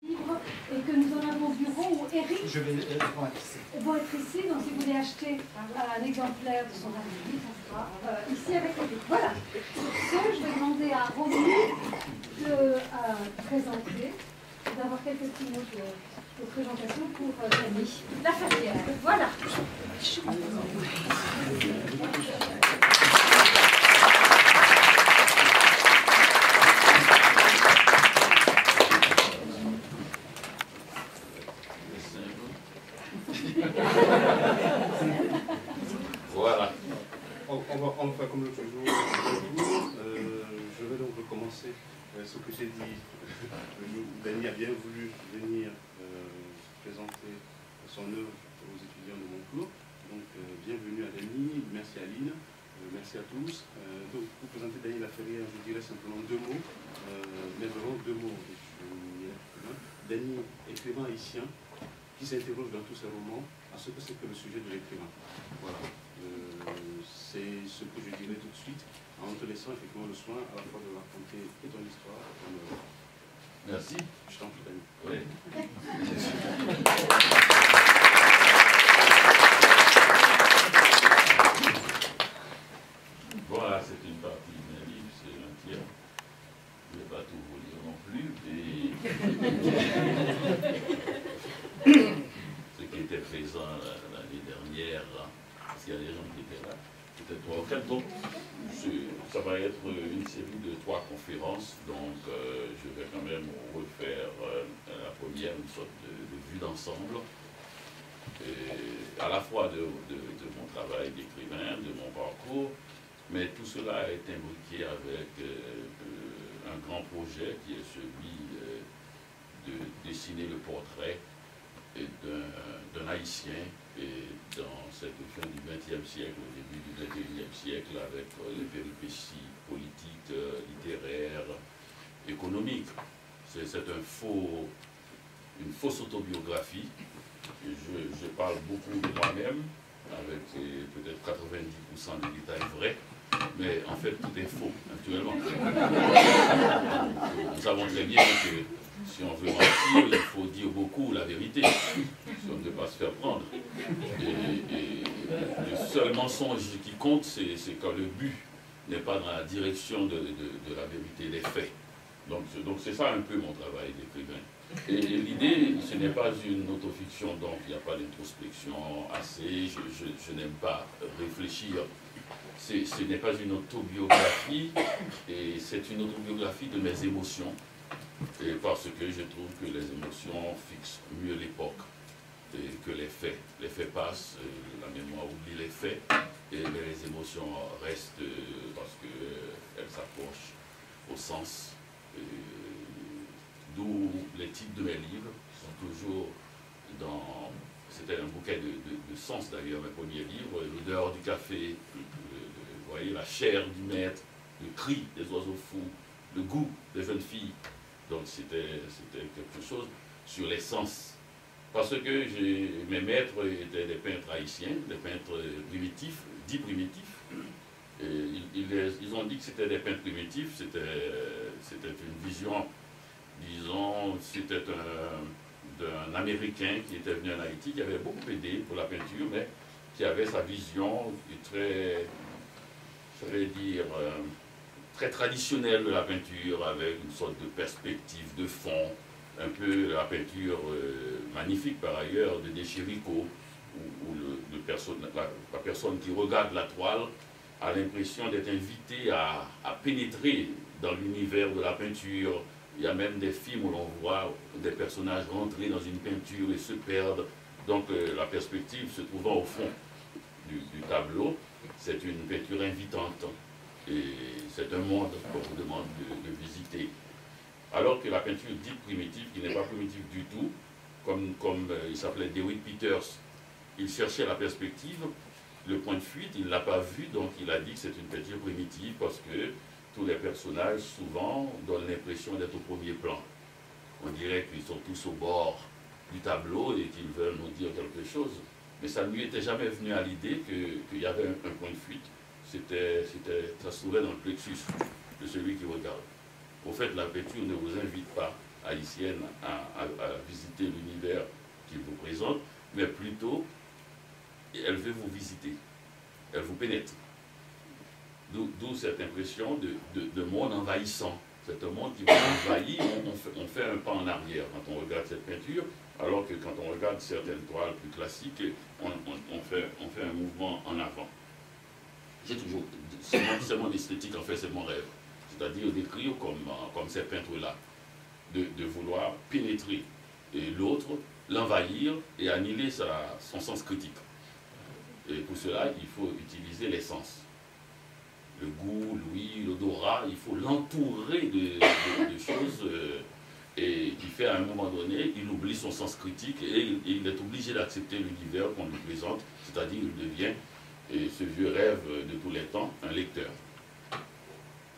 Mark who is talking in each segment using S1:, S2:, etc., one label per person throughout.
S1: Et que nous en avons au bureau où Eric vont être ici. Donc si vous voulez acheter un exemplaire de son avis, ça sera ici avec Eric. Voilà. Sur ce, je vais demander à Romy de présenter, d'avoir quelques petits mots de présentation pour Dany. La Ferrière. Voilà.
S2: Voilà. On va faire comme l'autre jour. Je vais donc recommencer ce que j'ai dit. Dany a bien voulu venir présenter son œuvre aux étudiants de mon cours. Donc bienvenue à Dany, merci à Aline, merci à tous. Donc pour présenter Dany La Ferrière, je dirais simplement deux mots, mais vraiment deux mots. Dany, écrivain haïtien, qui s'interroge dans tous ses romans à ce que c'est que le sujet de l'écrivain. Voilà. C'est ce que je dirais tout de suite, en te laissant effectivement le soin à la fois de raconter et ton histoire et ton œuvre.
S3: Merci.
S2: Je t'en prie, Dany.
S3: Oui. Voilà, c'est une partie d'un livre, c'est un tiers. Je ne vais pas tout vous lire non plus. Et ce qui était présent l'année dernière, parce qu'il y a des gens qui étaient là, peut-être 3 ou 4. Donc, ça va être une série de 3 conférences. Donc, je vais quand même refaire la première, une sorte de vue d'ensemble, à la fois de mon travail d'écrivain, de mon parcours, mais tout cela est imbriqué avec un grand projet qui est celui de dessiner le portrait d'un Haïtien et dans cette fin du XXe siècle, au début du XXIe siècle, avec les péripéties politiques, littéraires, économiques. C'est une fausse autobiographie. Je parle beaucoup de moi-même, avec peut-être 90% des détails vrais, mais en fait tout est faux, actuellement. Nous savons très bien que si on veut mentir, il faut dire beaucoup la vérité, si on ne veut pas se faire prendre. Et le seul mensonge qui compte, c'est quand le but n'est pas dans la direction de la vérité des faits. Donc c'est ça un peu mon travail d'écrivain. Et l'idée, ce n'est pas une autofiction, donc il n'y a pas d'introspection assez, je n'aime pas réfléchir. Ce n'est pas une autobiographie, et c'est une autobiographie de mes émotions. Et parce que je trouve que les émotions fixent mieux l'époque que les faits. Les faits passent, la mémoire oublie les faits, et les émotions restent parce qu'elles s'approchent au sens. D'où les titres de mes livres sont toujours dans... C'était un bouquet de sens d'ailleurs, mes premiers livres. L'odeur du café, vous voyez, la chair du maître, le cri des oiseaux fous, le goût des jeunes filles. Donc c'était quelque chose sur les sens. Parce que mes maîtres étaient des peintres haïtiens, des peintres primitifs, dits primitifs. Et ils ont dit que c'était des peintres primitifs, c'était une vision, disons, c'était d'un Américain qui était venu en Haïti, qui avait beaucoup aidé pour la peinture, mais qui avait sa vision très, je vais dire, très traditionnelle de la peinture, avec une sorte de perspective de fond, un peu la peinture magnifique par ailleurs de De Chirico, où la personne qui regarde la toile a l'impression d'être invité à pénétrer dans l'univers de la peinture. Il y a même des films où l'on voit des personnages rentrer dans une peinture et se perdre. Donc la perspective se trouvant au fond du tableau, c'est une peinture invitante. Et c'est un monde qu'on vous demande de visiter. Alors que la peinture dite primitive, qui n'est pas primitive du tout, comme il s'appelait Dewitt Peters, il cherchait la perspective, le point de fuite, il ne l'a pas vu, donc il a dit que c'est une peinture primitive parce que tous les personnages, souvent, donnent l'impression d'être au premier plan. On dirait qu'ils sont tous au bord du tableau et qu'ils veulent nous dire quelque chose. Mais ça ne lui était jamais venu à l'idée qu'il y avait un point de fuite. Ça se trouvait dans le plexus de celui qui regarde. Au fait, la peinture ne vous invite pas haïtienne à visiter l'univers qu'il vous présente, mais plutôt, elle veut vous visiter, elle vous pénètre. D'où cette impression de monde envahissant. C'est un monde qui vous envahit, on fait un pas en arrière quand on regarde cette peinture, alors que quand on regarde certaines toiles plus classiques, on fait un mouvement en avant. J'ai toujours, c'est mon esthétique, en fait, c'est mon rêve. C'est-à-dire d'écrire comme ces peintres-là, de vouloir pénétrer l'autre, l'envahir et annihiler son sens critique. Et pour cela, il faut utiliser les sens. Le goût, l'ouïe, l'odorat, il faut l'entourer de choses et qui fait à un moment donné, il oublie son sens critique et il est obligé d'accepter l'univers qu'on lui présente, c'est-à-dire il devient, ce vieux rêve de tous les temps, un lecteur.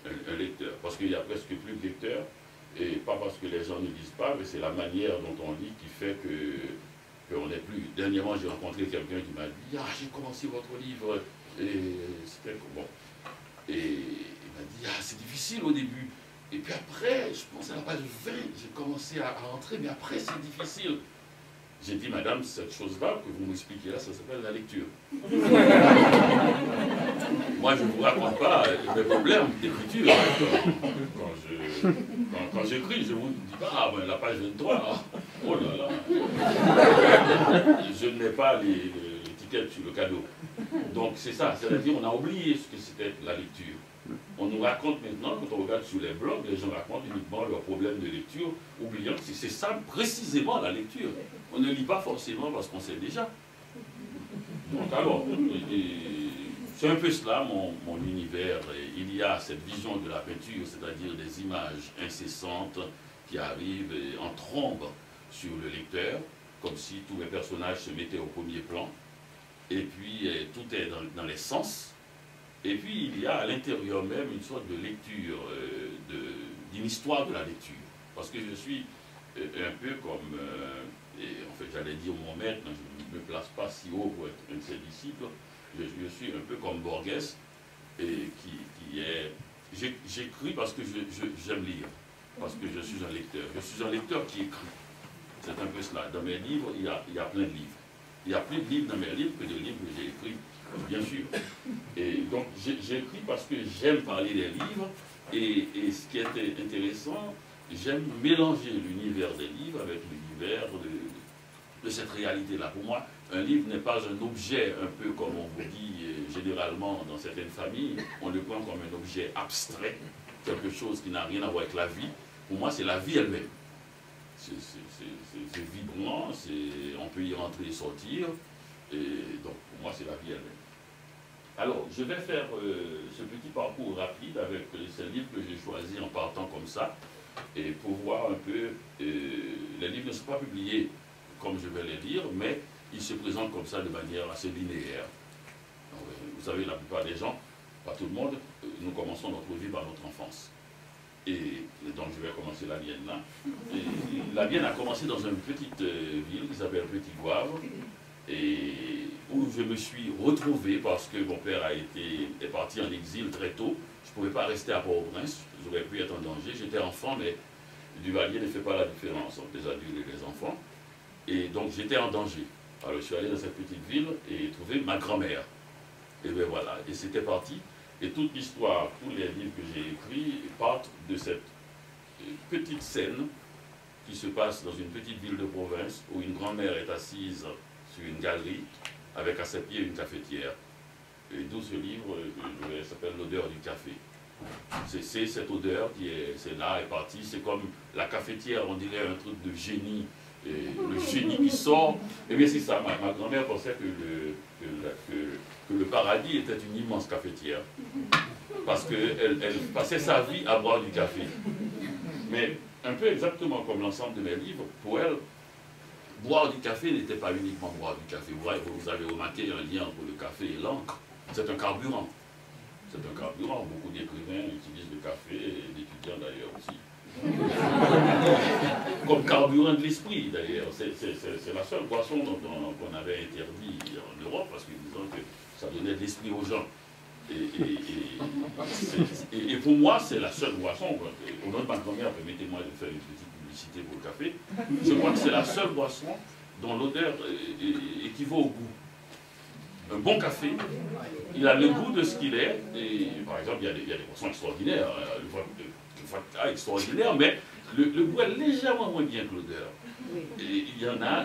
S3: Un lecteur, parce qu'il n'y a presque plus de lecteurs, et pas parce que les gens ne lisent pas, mais c'est la manière dont on lit qui fait qu'on n'est plus. Dernièrement, j'ai rencontré quelqu'un qui m'a dit « Ah, j'ai commencé votre livre, et c'était bon. » Et il m'a dit « Ah, c'est difficile au début. » Et puis après, je pense à la page 20, j'ai commencé à rentrer, mais après c'est difficile. J'ai dit, madame, cette chose-là que vous m'expliquez là, ça s'appelle la lecture. Moi, je ne vous raconte pas mes problèmes d'écriture. Quand j'écris, je ne vous dis pas, ah ben la page 23, oh là là. Je ne mets pas l'étiquette sur le cadeau. Donc c'est ça, c'est-à-dire on a oublié ce que c'était la lecture. On nous raconte maintenant, quand on regarde sur les blogs, les gens racontent uniquement leurs problèmes de lecture, oubliant que c'est ça précisément la lecture. On ne lit pas forcément parce qu'on sait déjà. Donc alors, c'est un peu cela mon univers. Il y a cette vision de la peinture, c'est-à-dire des images incessantes qui arrivent en trombe sur le lecteur, comme si tous les personnages se mettaient au premier plan. Et puis tout est dans les sens. Et puis il y a à l'intérieur même une sorte de lecture, d'une histoire de la lecture. Parce que je suis un peu comme, en fait j'allais dire mon maître, je ne me place pas si haut pour être un de ses disciples, je suis un peu comme Borges, et qui est... J'écris parce que j'aime lire, parce que je suis un lecteur. Je suis un lecteur qui écrit. C'est un peu cela. Dans mes livres, il y a plein de livres. Il y a plus de livres dans mes livres que de livres que j'ai écrits, bien sûr. Et donc j'écris parce que j'aime parler des livres, et ce qui est intéressant, j'aime mélanger l'univers des livres avec l'univers de cette réalité-là. Pour moi, un livre n'est pas un objet, un peu comme on vous dit généralement dans certaines familles, on le prend comme un objet abstrait, quelque chose qui n'a rien à voir avec la vie. Pour moi, c'est la vie elle-même. C'est vibrant, on peut y rentrer et sortir, et donc pour moi c'est la vie elle-même. Alors, je vais faire ce petit parcours rapide avec ces livres que j'ai choisis en partant comme ça, et pour voir un peu, les livres ne sont pas publiés comme je vais les lire, mais ils se présentent comme ça de manière assez linéaire. Donc, vous savez, la plupart des gens, pas tout le monde, nous commençons notre vie par notre enfance. Et donc je vais commencer la mienne là. Et la mienne a commencé dans une petite ville qui s'appelle Petit Goâve, et où je me suis retrouvé parce que mon père est parti en exil très tôt. Je ne pouvais pas rester à Port-au-Prince, j'aurais pu être en danger. J'étais enfant, mais Duvalier ne fait pas la différence entre les adultes et les enfants. Et donc j'étais en danger. Alors je suis allé dans cette petite ville et trouvé ma grand-mère. Et bien voilà, et c'était parti. Et toute l'histoire, tous les livres que j'ai écrits partent de cette petite scène qui se passe dans une petite ville de province où une grand-mère est assise sur une galerie avec à ses pieds une cafetière. Et d'où ce livre s'appelle L'odeur du café. C'est cette odeur qui est là, est partie. C'est comme la cafetière, on dirait un truc de génie. Et le génie qui sort. Et bien c'est ça, ma grand-mère pensait que le paradis était une immense cafetière. Parce qu'elle passait sa vie à boire du café. Mais un peu exactement comme l'ensemble de mes livres, pour elle, boire du café n'était pas uniquement boire du café. Vous avez remarqué un lien entre le café et l'encre. C'est un carburant. C'est un carburant. Beaucoup d'écrivains utilisent le café, et d'étudiants d'ailleurs aussi. Comme carburant de l'esprit d'ailleurs. C'est la seule boisson qu'on avait interdit en Europe parce qu'ils disaient que ça donnait de l'esprit aux gens. Et pour moi, c'est la seule boisson. Au nom de ma grand-mère, permettez-moi de faire une petite publicité pour le café. Je crois que c'est la seule boisson dont l'odeur équivaut au goût. Un bon café, il a le goût de ce qu'il est. Et, par exemple, il y a des boissons extraordinaires, le vodka extraordinaire, mais le goût est légèrement moins bien que l'odeur. Et il y en a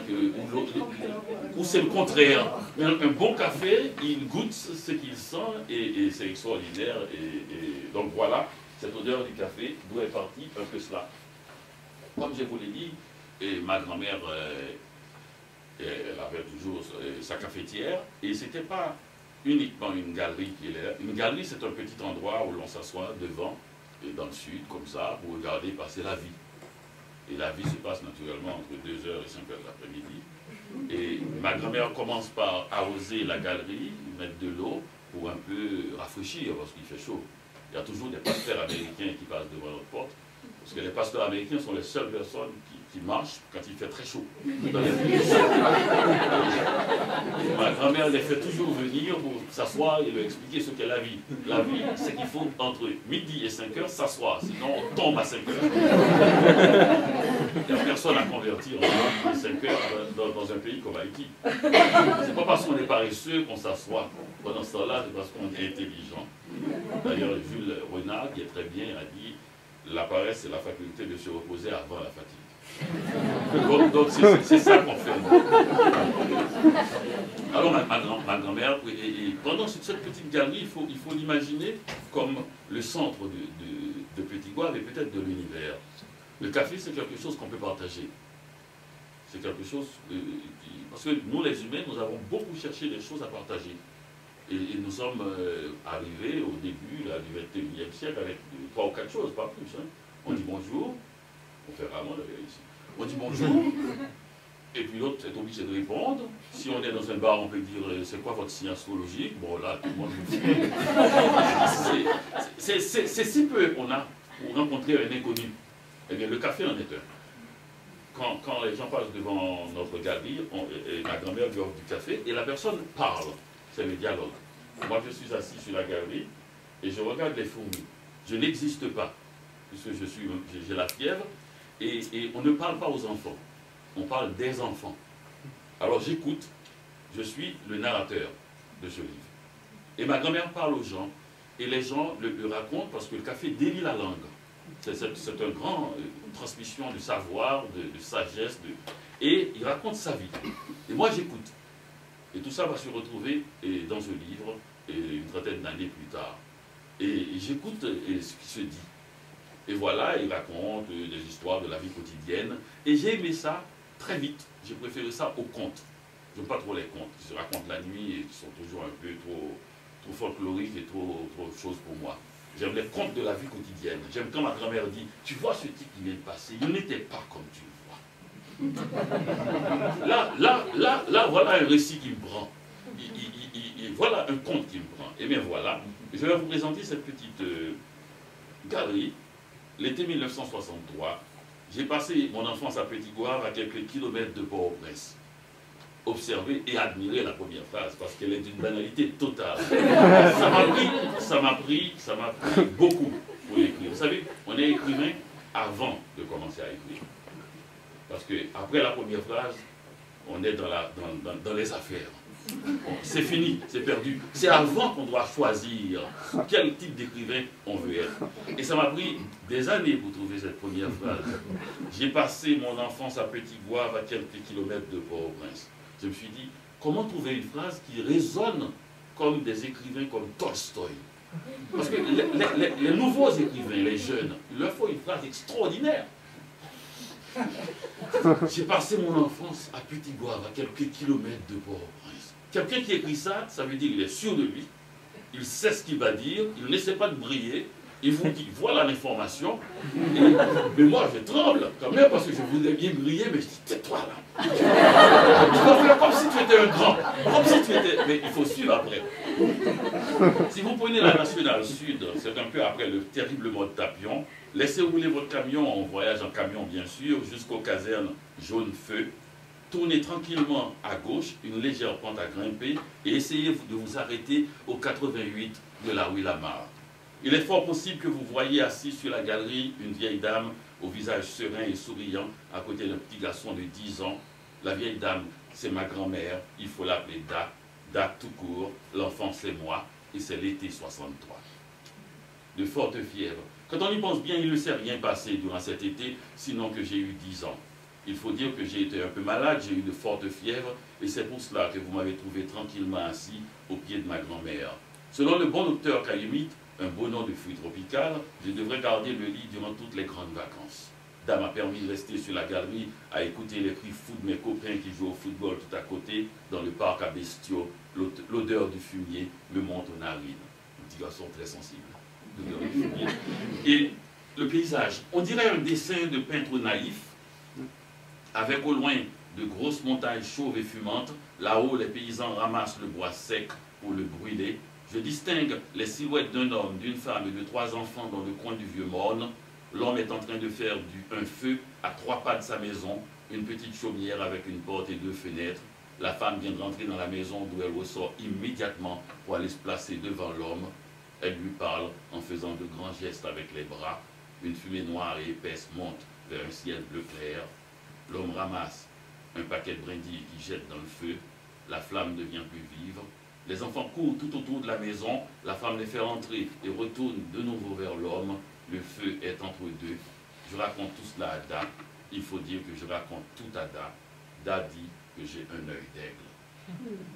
S3: où c'est le contraire. Un bon café, il goûte ce qu'il sent et c'est extraordinaire. Et donc voilà, cette odeur du café, d'où est partie un peu cela. Comme je vous l'ai dit, ma grand-mère, elle avait toujours sa cafetière, et ce n'était pas uniquement une galerie qui est là. Une galerie, c'est un petit endroit où l'on s'assoit devant, et dans le sud, comme ça, pour regarder passer la vie. Et la vie se passe naturellement entre 2h et 5h de l'après-midi. Et ma grand-mère commence par arroser la galerie, mettre de l'eau pour un peu rafraîchir, parce qu'il fait chaud. Il y a toujours des pasteurs américains qui passent devant notre porte, parce que les pasteurs américains sont les seules personnes qui marchent quand il fait très chaud. Dans les pays chauds. Ma grand-mère les fait toujours venir pour s'asseoir et leur expliquer ce qu'est la vie. La vie, c'est qu'il faut entre midi et 5h s'asseoir, sinon on tombe à 5h. Il n'y a personne à convertir en 5h dans un pays comme Haïti. C'est pas parce qu'on est paresseux qu'on s'assoit. Pendant ce temps-là, c'est parce qu'on est intelligent. D'ailleurs, Jules Renard, qui est très bien, a dit la paresse, c'est la faculté de se reposer avant la fatigue. Donc c'est ça qu'on fait. Alors ma grand-mère, et pendant cette petite galerie, il faut l'imaginer comme le centre de Petit Goâve et peut-être de l'univers. Le café, c'est quelque chose qu'on peut partager. C'est quelque chose... parce que nous, les humains, nous avons beaucoup cherché des choses à partager. Et nous sommes arrivés au début du 21e siècle avec 3 ou 4 choses, pas plus. Hein. On dit bonjour, on fait rarement d'ailleurs ici. On dit bonjour, et puis l'autre est obligé de répondre. Si on est dans un bar, on peut dire c'est quoi votre signe astrologique? Bon là, tout le monde nous dit. C'est si peu qu'on a pour rencontrer un inconnu. Eh bien, le café en est un. Quand les gens passent devant notre galerie, ma grand-mère lui offre du café et la personne parle. C'est le dialogue. Moi, je suis assis sur la galerie et je regarde les fourmis. Je n'existe pas, puisque j'ai la fièvre, et on ne parle pas aux enfants. On parle des enfants. Alors j'écoute, je suis le narrateur de ce livre. Et ma grand-mère parle aux gens, et les gens le racontent parce que le café délie la langue. C'est une grande transmission de savoir, de sagesse, et il raconte sa vie. Et moi j'écoute. Et tout ça va se retrouver dans ce livre une trentaine d'années plus tard. Et j'écoute ce qui se dit. Et voilà, il raconte des histoires de la vie quotidienne. Et j'ai aimé ça très vite. J'ai préféré ça aux contes. Je n'aime pas trop les contes qui se racontent la nuit et qui sont toujours un peu trop folkloriques et trop choses pour moi. J'aime les contes de la vie quotidienne. J'aime quand ma grand-mère dit « Tu vois ce type qui vient de passer, il n'était pas comme tu le vois. » Là, voilà un récit qui me prend. Voilà un conte qui me prend. Et bien voilà, je vais vous présenter cette petite galerie. L'été 1963, j'ai passé mon enfance à Petit Goâve, à quelques kilomètres de Port-au-Prince. Observer et admirer la première phrase, parce qu'elle est d'une banalité totale. Ça m'a pris beaucoup pour l'écrire. Vous savez, on est écrivain avant de commencer à écrire. Parce qu'après la première phrase, on est dans les affaires. Bon, c'est fini, c'est perdu. C'est avant qu'on doit choisir quel type d'écrivain on veut être. Et ça m'a pris des années pour trouver cette première phrase. J'ai passé mon enfance à Petit Goâve, à quelques kilomètres de Port-au-Prince. Je me suis dit, comment trouver une phrase qui résonne comme des écrivains comme Tolstoï? Parce que les nouveaux écrivains, les jeunes, il leur faut une phrase extraordinaire. J'ai passé mon enfance à Petit Goâve, à quelques kilomètres de Port-au-Prince. Quelqu'un qui écrit ça, ça veut dire qu'il est sûr de lui, il sait ce qu'il va dire, il n'essaie pas de briller, il vous dit voilà l'information, mais moi je tremble quand même parce que je voulais bien briller, mais je dis tais-toi là. Tu vas faire comme si tu étais un grand, comme si tu étais. Mais il faut suivre après. Si vous prenez la Nationale Sud, c'est un peu après le terrible mode Tapion, laissez rouler votre camion, on voyage en camion bien sûr, jusqu'aux casernes jaune feu. Tournez tranquillement à gauche, une légère pente à grimper, et essayez de vous arrêter au 88 de la rue Lamar. Il est fort possible que vous voyiez assis sur la galerie une vieille dame au visage serein et souriant à côté d'un petit garçon de 10 ans. La vieille dame, c'est ma grand-mère, il faut l'appeler Da. Da tout court, l'enfant c'est moi, et c'est l'été 63. De forte fièvre. Quand on y pense bien, il ne s'est rien passé durant cet été, sinon que j'ai eu 10 ans. Il faut dire que j'ai été un peu malade, j'ai eu de fortes fièvres, et c'est pour cela que vous m'avez trouvé tranquillement assis au pied de ma grand-mère. Selon le bon docteur Kayumite, un beau nom de fruit tropical, je devrais garder le lit durant toutes les grandes vacances. Da m'a permis de rester sur la galerie à écouter les cris fous de mes copains qui jouent au football tout à côté, dans le parc à bestiaux. L'odeur du fumier me monte aux narines. Un petit garçon très sensible. L'odeur du fumier. Et le paysage, on dirait un dessin de peintre naïf, avec au loin de grosses montagnes chauves et fumantes. Là-haut, les paysans ramassent le bois sec pour le brûler. Je distingue les silhouettes d'un homme, d'une femme et de 3 enfants dans le coin du vieux morne. L'homme est en train de faire un feu à 3 pas de sa maison, une petite chaumière avec une porte et 2 fenêtres. La femme vient de rentrer dans la maison d'où elle ressort immédiatement pour aller se placer devant l'homme. Elle lui parle en faisant de grands gestes avec les bras. Une fumée noire et épaisse monte vers un ciel bleu clair. L'homme ramasse un paquet de brindilles qui jette dans le feu. La flamme devient plus vive. Les enfants courent tout autour de la maison. La femme les fait entrer et retourne de nouveau vers l'homme. Le feu est entre eux deux. Je raconte tout cela à Da. Il faut dire que je raconte tout à Da. Da dit que j'ai un œil d'aigle.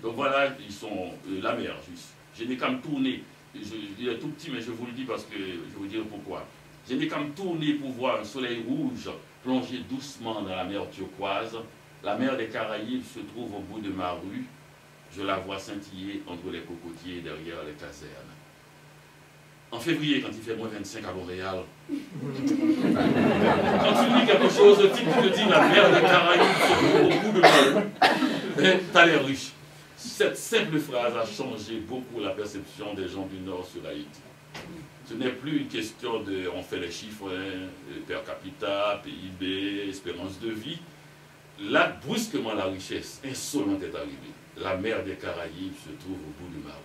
S3: Donc voilà, ils sont la mer, juste. Je n'ai qu'à me tourner. Je est tout petit, mais je vous le dis parce que je vais vous dire pourquoi. Je n'ai qu'à me tourner pour voir un soleil rouge plonger doucement dans la mer turquoise. La mer des Caraïbes se trouve au bout de ma rue. Je la vois scintiller entre les cocotiers derrière les casernes. En février, quand il fait moins 25 à Montréal, quand tu lis quelque chose, le type te dit la mer des Caraïbes se trouve au bout de ma rue, t'as l'air riche. Cette simple phrase a changé beaucoup la perception des gens du Nord sur Haïti. Ce n'est plus une question de, on fait les chiffres, per capita, PIB, espérance de vie. Là, brusquement, la richesse insolente est arrivée. La mer des Caraïbes se trouve au bout de ma rue.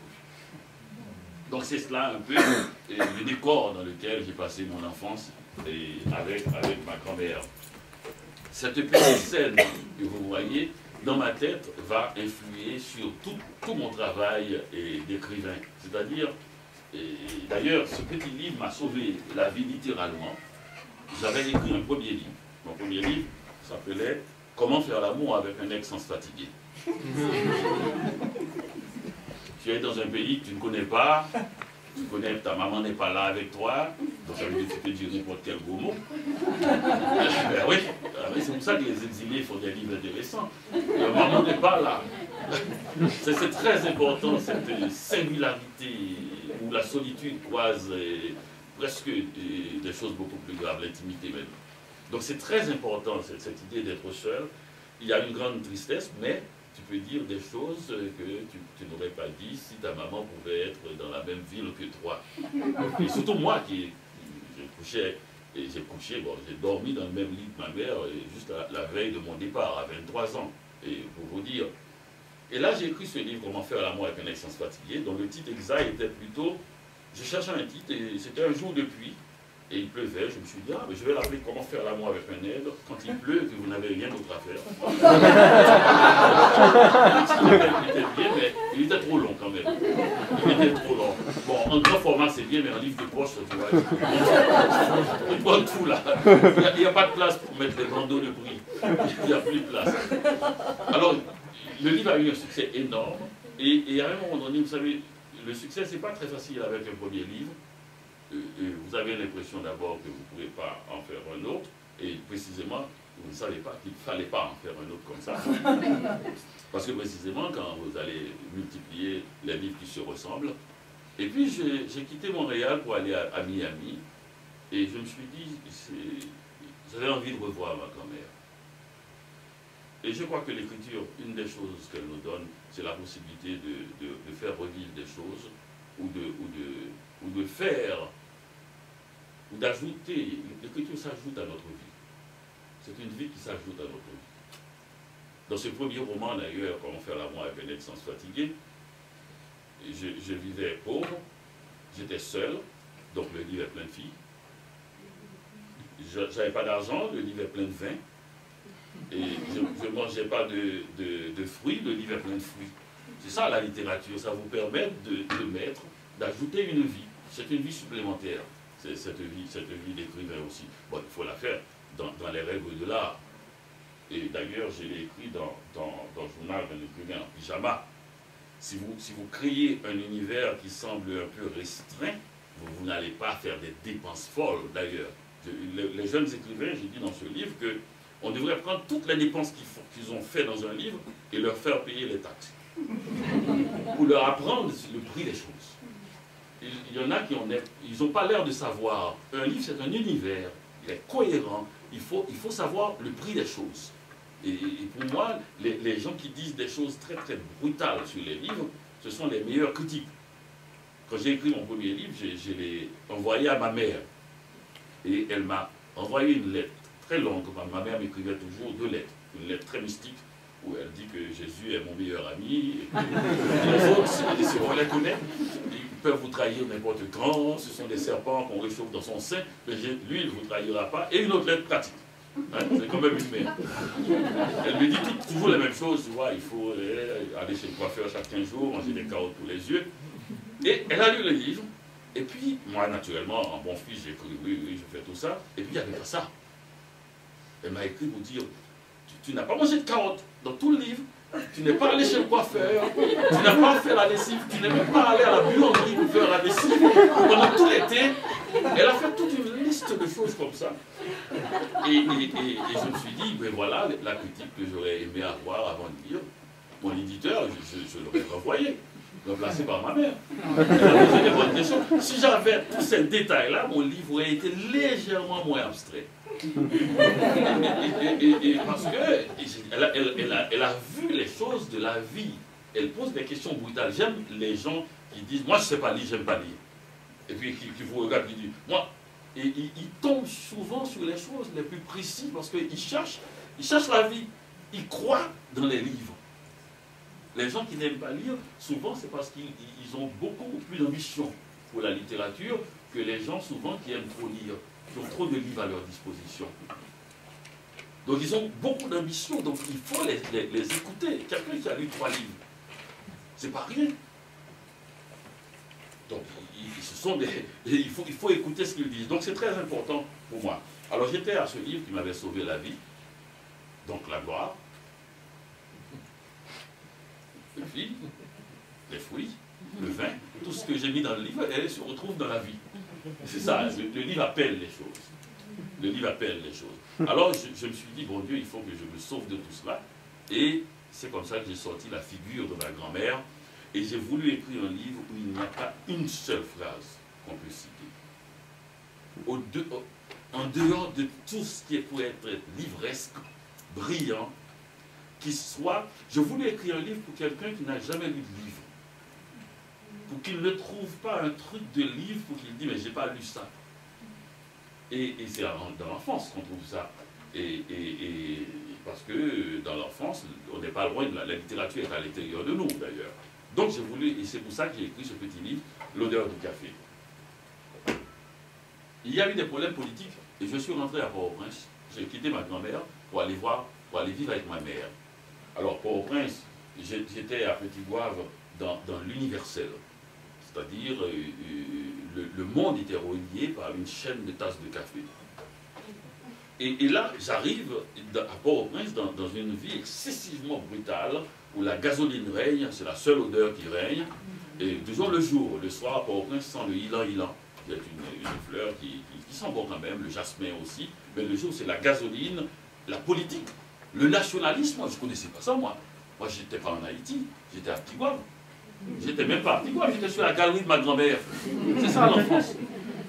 S3: Donc c'est cela un peu le décor dans lequel j'ai passé mon enfance avec ma grand-mère. Cette petite scène que vous voyez dans ma tête va influer sur tout mon travail d'écrivain. C'est-à-dire, d'ailleurs, ce petit livre m'a sauvé la vie littéralement. J'avais écrit un premier livre. Mon premier livre s'appelait « Comment faire l'amour avec un ex sans se fatiguer ». Tu es dans un pays que tu ne connais pas, ta maman n'est pas là avec toi, donc ça veut dire que tu peux dire n'importe quel gros mot. Oui, c'est pour ça que les exilés font des livres intéressants. La maman n'est pas là. C'est très important, cette singularité où la solitude croise presque des choses beaucoup plus graves, l'intimité même. Donc c'est très important cette idée d'être seul. Il y a une grande tristesse, mais tu peux dire des choses que tu n'aurais pas dit si ta maman pouvait être dans la même ville que toi. Et surtout moi j'ai dormi dans le même lit que ma mère juste la veille de mon départ, à 23 ans. Et pour vous dire. Et là j'ai écrit ce livre, Comment faire l'amour avec un ex sans se fatiguer, dont le titre exact était plutôt, je cherchais un titre et c'était un jour de pluie. Et il pleuvait, je me suis dit, ah, mais je vais l'appeler Comment faire l'amour avec un nègre quand il pleut que vous n'avez rien d'autre à faire. Il était bien, mais il était trop long quand même. Il était trop long. Bon, en grand format c'est bien, mais en livre de poche, tu vois, il prend tout là. Il n'y a pas de place pour mettre les bandeaux de prix. Il n'y a plus de place. Alors, le livre a eu un succès énorme. Et à un moment donné, vous savez, le succès, c'est pas très facile avec un premier livre. Vous avez l'impression d'abord que vous ne pouvez pas en faire un autre, et précisément, vous ne savez pas qu'il ne fallait pas en faire un autre comme ça. Parce que précisément, quand vous allez multiplier les livres qui se ressemblent, et puis j'ai quitté Montréal pour aller à Miami, et je me suis dit, j'avais envie de revoir ma grand-mère. Et je crois que l'écriture, une des choses qu'elle nous donne, c'est la possibilité de faire revivre des choses, ou de faire, ou d'ajouter. L'écriture s'ajoute à notre vie. C'est une vie qui s'ajoute à notre vie. Dans ce premier roman, d'ailleurs, Comment faire l'amour avec un ex sans se fatiguer, je vivais pauvre, j'étais seul, donc le livre est plein de filles. Je n'avais pas d'argent, le livre est plein de vin. Et je ne mangeais pas de fruits, le livre est plein de fruits. C'est ça la littérature, ça vous permet d'ajouter une vie. C'est une vie supplémentaire, cette vie d'écrivain aussi. Bon, il faut la faire dans les règles de l'art. Et d'ailleurs, je l'ai écrit dans le journal d'un écrivain en pyjama. Si vous créez un univers qui semble un peu restreint, vous n'allez pas faire des dépenses folles d'ailleurs. Les jeunes écrivains, j'ai dit dans ce livre qu'on devrait prendre toutes les dépenses qu'ils ont fait dans un livre et leur faire payer les taxes. Pour leur apprendre le prix des choses. Il y en a qui n'ont pas l'air de savoir. Un livre, c'est un univers, il est cohérent, il faut savoir le prix des choses. Et pour moi, les gens qui disent des choses très très brutales sur les livres, ce sont les meilleurs critiques. Quand j'ai écrit mon premier livre, je l'ai envoyé à ma mère. Et elle m'a envoyé une lettre très longue. Ma mère m'écrivait toujours 2 lettres. Une lettre très mystique où elle dit que Jésus est mon meilleur ami. Et les autres, si on les connaît, ils peuvent vous trahir n'importe quand. Ce sont des serpents qu'on réchauffe dans son sein. Mais lui, il ne vous trahira pas. Et une autre lettre pratique. Hein, c'est quand même une mère. Elle me dit toujours la même chose. Tu vois, il faut aller chez le coiffeur chaque 15 jours, manger des carottes pour les yeux. Et elle a lu le livre. Et puis, moi, naturellement, en bon fils, j'ai cru, oui, je fais tout ça. Et puis, il n'y avait pas ça. Elle m'a écrit pour dire, tu n'as pas mangé de carottes dans tout le livre, tu n'es pas allé chez le coiffeur, tu n'as pas fait la lessive, tu n'es même pas allé à la buanderie pour faire la lessive. Pendant tout l'été, elle a fait toute une liste de choses comme ça. Et je me suis dit, ben voilà, la critique que j'aurais aimé avoir avant de lire, mon éditeur, je l'aurais renvoyé. Remplacé par ma mère. Elle a posé des bonnes questions. Si j'avais tous ces détails-là, mon livre aurait été légèrement moins abstrait. Parce qu'elle a vu les choses de la vie. Elle pose des questions brutales. J'aime les gens qui disent, moi je ne sais pas lire, j'aime pas lire. Et puis qui vous regardent et qui disent, moi, et ils tombent souvent sur les choses les plus précises parce qu'ils cherchent la vie. Ils croient dans les livres. Les gens qui n'aiment pas lire, souvent c'est parce qu'ils ont beaucoup plus d'ambition pour la littérature que les gens souvent qui aiment trop lire, qui ont trop de livres à leur disposition. Donc ils ont beaucoup d'ambition, donc il faut les écouter. Quelqu'un qui a lu 3 livres, c'est pas rien. Donc il faut écouter ce qu'ils disent. Donc c'est très important pour moi. Alors j'étais à ce livre qui m'avait sauvé la vie, donc la gloire. Les filles, les fruits, le vin, tout ce que j'ai mis dans le livre, elle se retrouve dans la vie. C'est ça, le livre appelle les choses. Le livre appelle les choses. Alors je me suis dit, bon Dieu, il faut que je me sauve de tout cela. Et c'est comme ça que j'ai sorti la figure de ma grand-mère. Et j'ai voulu écrire un livre où il n'y a pas une seule phrase qu'on peut citer. En dehors de tout ce qui pourrait être livresque, brillant, qui soit, je voulais écrire un livre pour quelqu'un qui n'a jamais lu de livre. Pour qu'il ne trouve pas un truc de livre, pour qu'il dise, mais j'ai pas lu ça. Et c'est dans l'enfance qu'on trouve ça. Et parce que dans l'enfance, on n'est pas loin de la littérature est à l'intérieur de nous d'ailleurs. Donc j'ai voulu, et c'est pour ça que j'ai écrit ce petit livre, L'odeur du café. Il y a eu des problèmes politiques, et je suis rentré à Port-au-Prince. J'ai quitté ma grand-mère pour aller vivre avec ma mère. Alors, Port-au-Prince, j'étais à Petit-Goâve dans l'universel. C'est-à-dire, le monde était relié par une chaîne de tasses de café. Et là, j'arrive à Port-au-Prince dans une vie excessivement brutale, où la gasoline règne, c'est la seule odeur qui règne. Et toujours le jour, le soir, à Port-au-Prince sent le ylang-ylang, qui est une fleur qui sent bon quand même, le jasmin aussi. Mais le jour, c'est la gasoline, la politique. Le nationalisme, je ne connaissais pas ça, moi. Moi, je n'étais pas en Haïti, j'étais à Petit-Goâve. J'étais même pas à Petit-Goâve, j'étais sur la galerie de ma grand-mère. C'est ça l'enfance.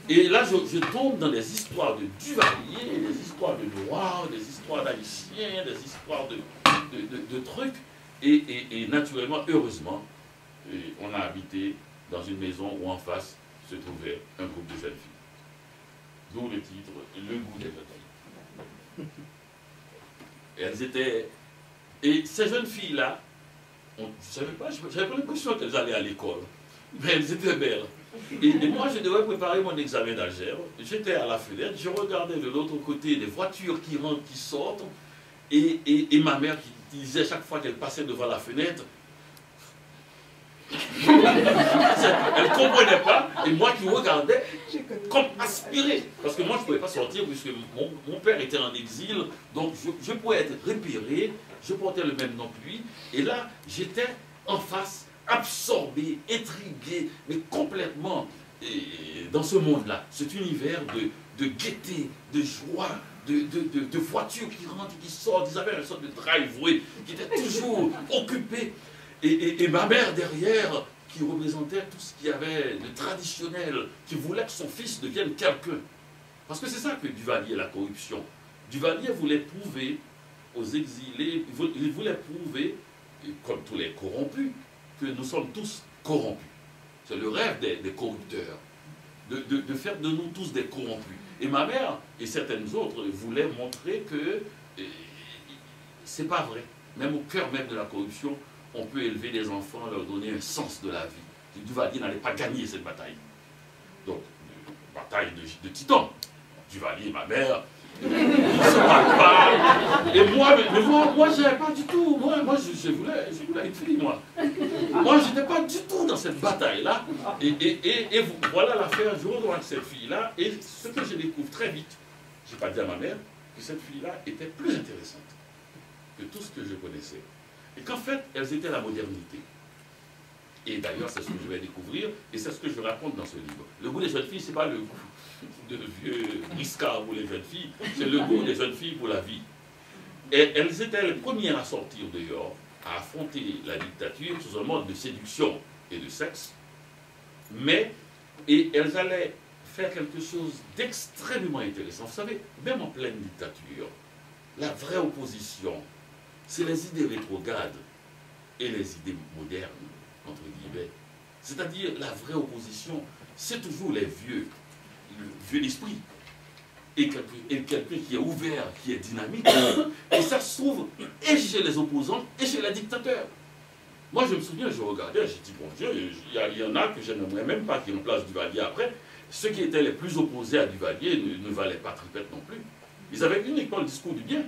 S3: Et là, je tombe dans des histoires de Duvalier, des histoires de Noirs, des histoires d'Haïtiens, des histoires de trucs. Et naturellement, heureusement, on a habité dans une maison où en face se trouvait un groupe de jeunes filles. D'où le titre, Le goût des jeunes filles. Elles étaient... Et ces jeunes filles-là, je ne savais pas, j'avais pas l'impression qu'elles allaient à l'école. Mais elles étaient belles. Et moi, je devais préparer mon examen d'algèbre. J'étais à la fenêtre, je regardais de l'autre côté des voitures qui rentrent, qui sortent, et ma mère qui disait chaque fois qu'elle passait devant la fenêtre, elle ne comprenait pas, et moi qui regardais comme aspiré. Parce que moi, je ne pouvais pas sortir, puisque mon père était en exil, donc je pouvais être repéré, je portais le même nom que lui, et là, j'étais en face, absorbé, intrigué, mais complètement dans ce monde-là, cet univers de gaieté, de joie, de voitures qui rentrent et qui sortent. Ils avaient une sorte de driveway qui était toujours occupé. Et ma mère derrière, qui représentait tout ce qu'il y avait de traditionnel, qui voulait que son fils devienne quelqu'un. Parce que c'est ça que Duvalier, la corruption. Duvalier voulait prouver aux exilés, il voulait prouver, comme tous les corrompus, que nous sommes tous corrompus. C'est le rêve des corrupteurs, de faire de nous tous des corrompus. Et ma mère et certaines autres voulaient montrer que c'est pas vrai. Même au cœur même de la corruption, on peut élever des enfants, leur donner un sens de la vie. Duvalier n'allait pas gagner cette bataille. Donc, bataille de titans. Duvalier, ma mère, ils ne se battent pas. Et moi je n'avais pas du tout. Moi je voulais une fille, moi. Moi, je n'étais pas du tout dans cette bataille-là. Et voilà l'affaire, je rejoins cette fille-là. Et ce que je découvre très vite, je n'ai pas dit à ma mère, que cette fille-là était plus intéressante que tout ce que je connaissais. Et qu'en fait, elles étaient la modernité. Et d'ailleurs, c'est ce que je vais découvrir, et c'est ce que je raconte dans ce livre. Le goût des jeunes filles, ce n'est pas le goût de vieux briscards pour les jeunes filles, c'est le goût des jeunes filles pour la vie. Et elles étaient les premières à sortir dehors, à affronter la dictature sous un mode de séduction et de sexe, et elles allaient faire quelque chose d'extrêmement intéressant. Vous savez, même en pleine dictature, la vraie opposition, c'est les idées rétrogrades et les idées modernes, entre guillemets. C'est-à-dire, la vraie opposition, c'est toujours les vieux, le vieux d'esprit, et quelqu'un qui est ouvert, qui est dynamique. Et ça se trouve et chez les opposants et chez les dictateurs. Moi, je me souviens, je regardais, j'ai dit, bon Dieu, il y en a que je n'aimerais même pas qui remplacent Duvalier après. Ceux qui étaient les plus opposés à Duvalier ne valaient pas tripette non plus. Ils avaient uniquement le discours du bien.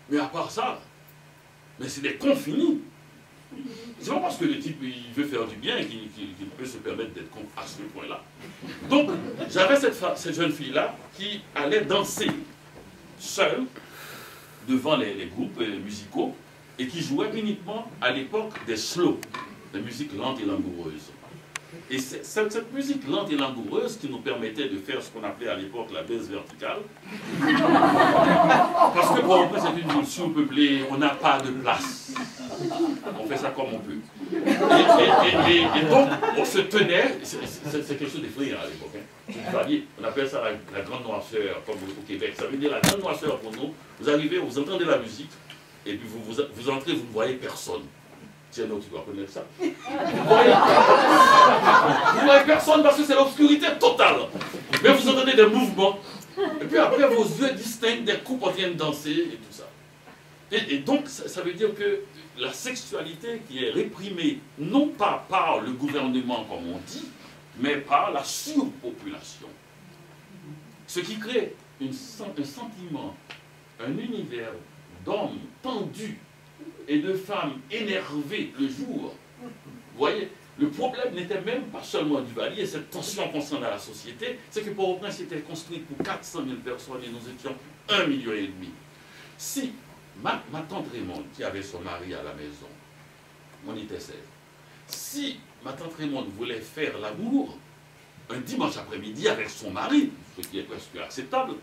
S3: Mais à part ça, mais c'est des cons finis. C'est pas parce que le type il veut faire du bien qu'il peut se permettre d'être con à ce point-là. Donc, j'avais cette jeune fille-là qui allait danser seule devant les groupes musicaux et qui jouait uniquement à l'époque des slow, des musiques lentes et langoureuses. Et c'est cette musique lente et langoureuse qui nous permettait de faire ce qu'on appelait à l'époque la baisse verticale. Parce que pour après c'est une ville surpeuplée, on n'a pas de place. On fait ça comme on peut. Et donc on se tenait, c'est quelque chose d'effrayant à l'époque. Hein. On appelle ça la grande noirceur, comme au Québec. Ça veut dire la grande noirceur pour nous. Vous arrivez, vous entendez la musique, et puis vous entrez, vous ne voyez personne. Tiens, donc tu dois connaître ça. Vous voyez personne parce que c'est l'obscurité totale. Mais vous entendez des mouvements. Et puis après, vos yeux distinguent des couples en train de danser et tout ça. Et donc, ça veut dire que la sexualité qui est réprimée, non pas par le gouvernement, comme on dit, mais par la surpopulation. Ce qui crée un sentiment, un univers d'hommes tendus et de femmes énervées le jour. Vous voyez, le problème n'était même pas seulement Duvalier, cette tension constante dans la société, c'est que Port-au-Prince était construit pour 400 000 personnes et nous étions 1,5 million. Si ma tante Raymonde, qui avait son mari à la maison, on était 16, si ma tante Raymonde voulait faire l'amour un dimanche après-midi avec son mari, ce qui est presque acceptable,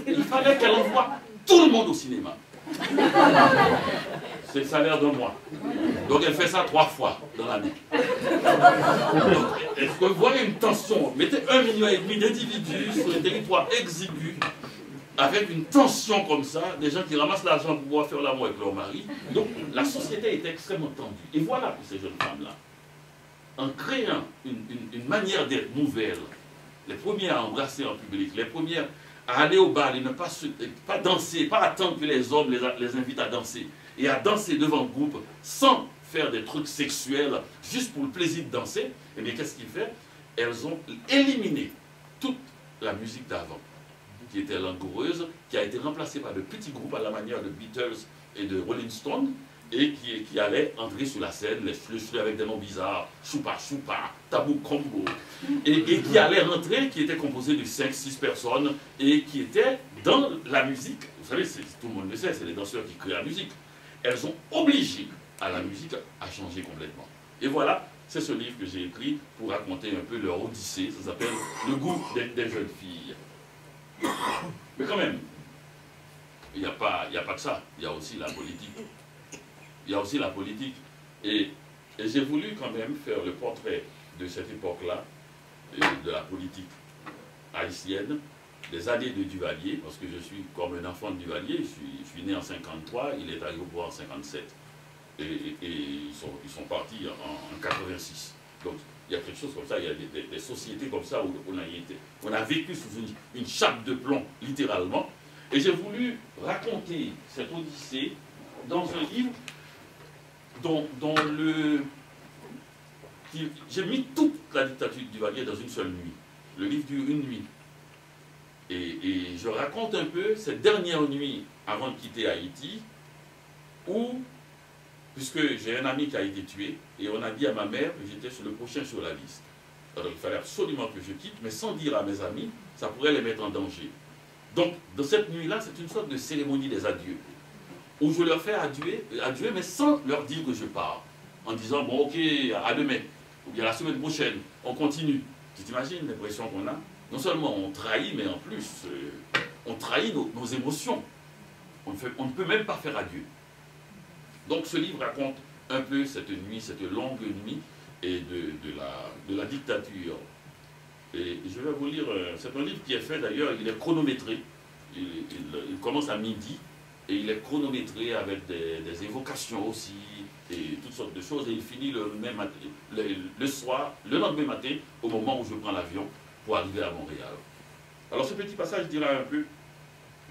S3: il fallait qu'elle envoie tout le monde au cinéma. C'est le salaire d'un mois. Donc elle fait ça 3 fois dans l'année. Est-ce que vous voyez une tension? Mettez 1,5 million d'individus sur un territoire exigu, avec une tension comme ça, des gens qui ramassent l'argent pour pouvoir faire l'amour avec leur mari. Donc la société est extrêmement tendue. Et voilà pour ces jeunes femmes-là, en créant une manière d'être nouvelle, les premières à embrasser en public, les premières à aller au bal et ne pas danser, pas attendre que les hommes les invitent à danser, et à danser devant le groupe sans faire des trucs sexuels, juste pour le plaisir de danser, et bien qu'est-ce qu'il fait? elles ont éliminé toute la musique d'avant, qui était langoureuse, qui a été remplacée par de petits groupes à la manière de Beatles et de Rolling Stones, et qui allaient entrer sur la scène, les avec des noms bizarres, Choupa Choupa, Tabou Combo, et qui allaient rentrer, qui étaient composés de 5-6 personnes, et qui étaient dans la musique. Vous savez, tout le monde le sait, c'est les danseurs qui créent la musique. Elles ont obligé à la musique à changer complètement. Et voilà, c'est ce livre que j'ai écrit pour raconter un peu leur odyssée. Ça s'appelle Le goût des jeunes filles. Mais quand même, il n'y a pas que ça, il y a aussi la politique. Il y a aussi la politique. Et j'ai voulu quand même faire le portrait de cette époque-là, de la politique haïtienne, des années de Duvalier, parce que je suis comme un enfant de Duvalier, je suis né en 53, il est arrivé au pouvoir en 57. Et ils sont partis en 86. Donc il y a quelque chose comme ça, il y a des sociétés comme ça où on a vécu sous une chape de plomb, littéralement. Et j'ai voulu raconter cette odyssée dans un livre j'ai mis toute la dictature du Duvalier dans une seule nuit. Le livre dure une nuit. Et je raconte un peu cette dernière nuit avant de quitter Haïti, où, puisque j'ai un ami qui a été tué, et on a dit à ma mère que j'étais le prochain sur la liste. Alors il fallait absolument que je quitte, mais sans dire à mes amis, ça pourrait les mettre en danger. Donc, dans cette nuit-là, c'est une sorte de cérémonie des adieux, où je leur fais adieu, mais sans leur dire que je pars, en disant, bon, ok, à demain, ou bien la semaine prochaine, on continue. Tu t'imagines l'impression qu'on a? Non seulement on trahit, mais en plus, on trahit nos émotions. On ne peut même pas faire adieu. Donc ce livre raconte un peu cette nuit, cette longue nuit, et de la dictature. Et je vais vous lire, c'est un livre qui est fait d'ailleurs, il est chronométré. Il commence à midi, et il est chronométré avec des évocations aussi, et toutes sortes de choses, et il finit le lendemain matin, au moment où je prends l'avion, pour arriver à Montréal. Alors ce petit passage dira un peu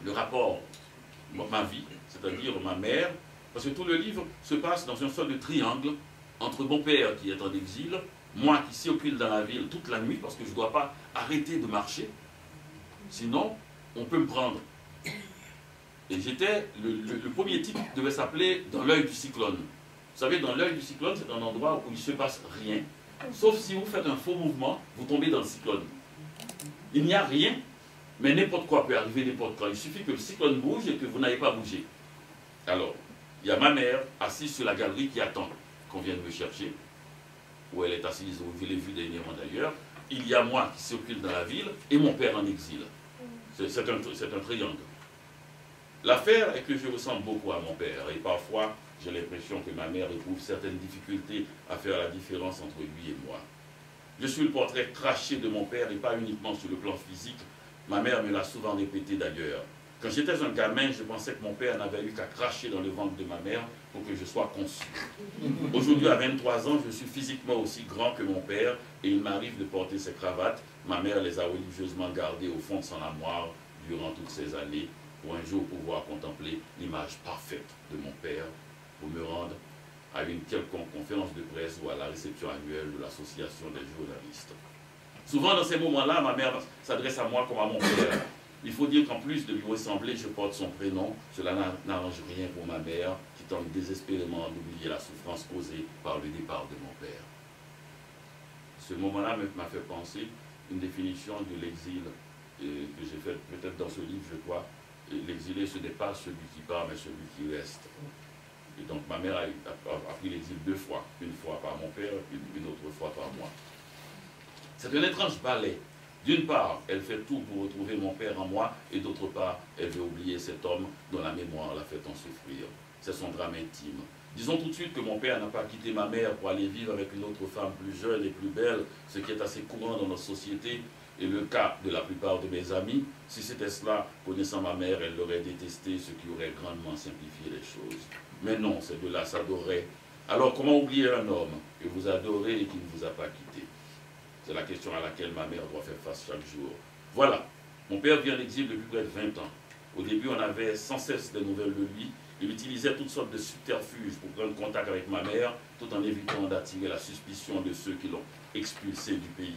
S3: le rapport, ma vie, c'est-à-dire ma mère, parce que tout le livre se passe dans une sorte de triangle entre mon père qui est en exil, moi qui circule dans la ville toute la nuit parce que je ne dois pas arrêter de marcher, sinon on peut me prendre. Et j'étais, le premier titre devait s'appeler Dans l'œil du cyclone. Vous savez, dans l'œil du cyclone, c'est un endroit où il ne se passe rien, sauf si vous faites un faux mouvement, vous tombez dans le cyclone. Il n'y a rien, mais n'importe quoi peut arriver n'importe quand. Il suffit que le cyclone bouge et que vous n'ayez pas bougé. Alors, il y a ma mère assise sur la galerie qui attend qu'on vienne me chercher, où elle est assise, où je l'ai vue dernièrement d'ailleurs. Il y a moi qui circule dans la ville et mon père en exil. C'est un triangle. L'affaire est que je ressemble beaucoup à mon père et parfois j'ai l'impression que ma mère éprouve certaines difficultés à faire la différence entre lui et moi. Je suis le portrait craché de mon père et pas uniquement sur le plan physique. Ma mère me l'a souvent répété d'ailleurs. Quand j'étais un gamin, je pensais que mon père n'avait eu qu'à cracher dans le ventre de ma mère pour que je sois conçu. Aujourd'hui, à 23 ans, je suis physiquement aussi grand que mon père et il m'arrive de porter ses cravates. Ma mère les a religieusement gardées au fond de son armoire durant toutes ces années pour un jour pouvoir contempler l'image parfaite de mon père pour me rendre à une quelconque conférence de presse ou à la réception annuelle de l'association des journalistes. Souvent dans ces moments-là, ma mère s'adresse à moi comme à mon père. Il faut dire qu'en plus de lui ressembler, je porte son prénom. Cela n'arrange rien pour ma mère qui tente désespérément d'oublier la souffrance causée par le départ de mon père. Ce moment-là m'a fait penser une définition de l'exil que j'ai faite peut-être dans ce livre, je crois. L'exilé, ce n'est pas celui qui part, mais celui qui reste. Et donc ma mère a pris l'exil 2 fois, une fois par mon père, une autre fois par moi. C'est un étrange ballet. D'une part, elle fait tout pour retrouver mon père en moi, et d'autre part, elle veut oublier cet homme dont la mémoire l'a fait en souffrir. C'est son drame intime. Disons tout de suite que mon père n'a pas quitté ma mère pour aller vivre avec une autre femme plus jeune et plus belle, ce qui est assez courant dans notre société, et le cas de la plupart de mes amis. Si c'était cela, connaissant ma mère, elle l'aurait détesté, ce qui aurait grandement simplifié les choses. Mais non, ces deux-là s'adoraient. Alors comment oublier un homme que vous adorez et qui ne vous a pas quitté? C'est la question à laquelle ma mère doit faire face chaque jour. Voilà, mon père vit en exil depuis près de 20 ans. Au début, on avait sans cesse des nouvelles de lui. Il utilisait toutes sortes de subterfuges pour prendre contact avec ma mère, tout en évitant d'attirer la suspicion de ceux qui l'ont expulsé du pays.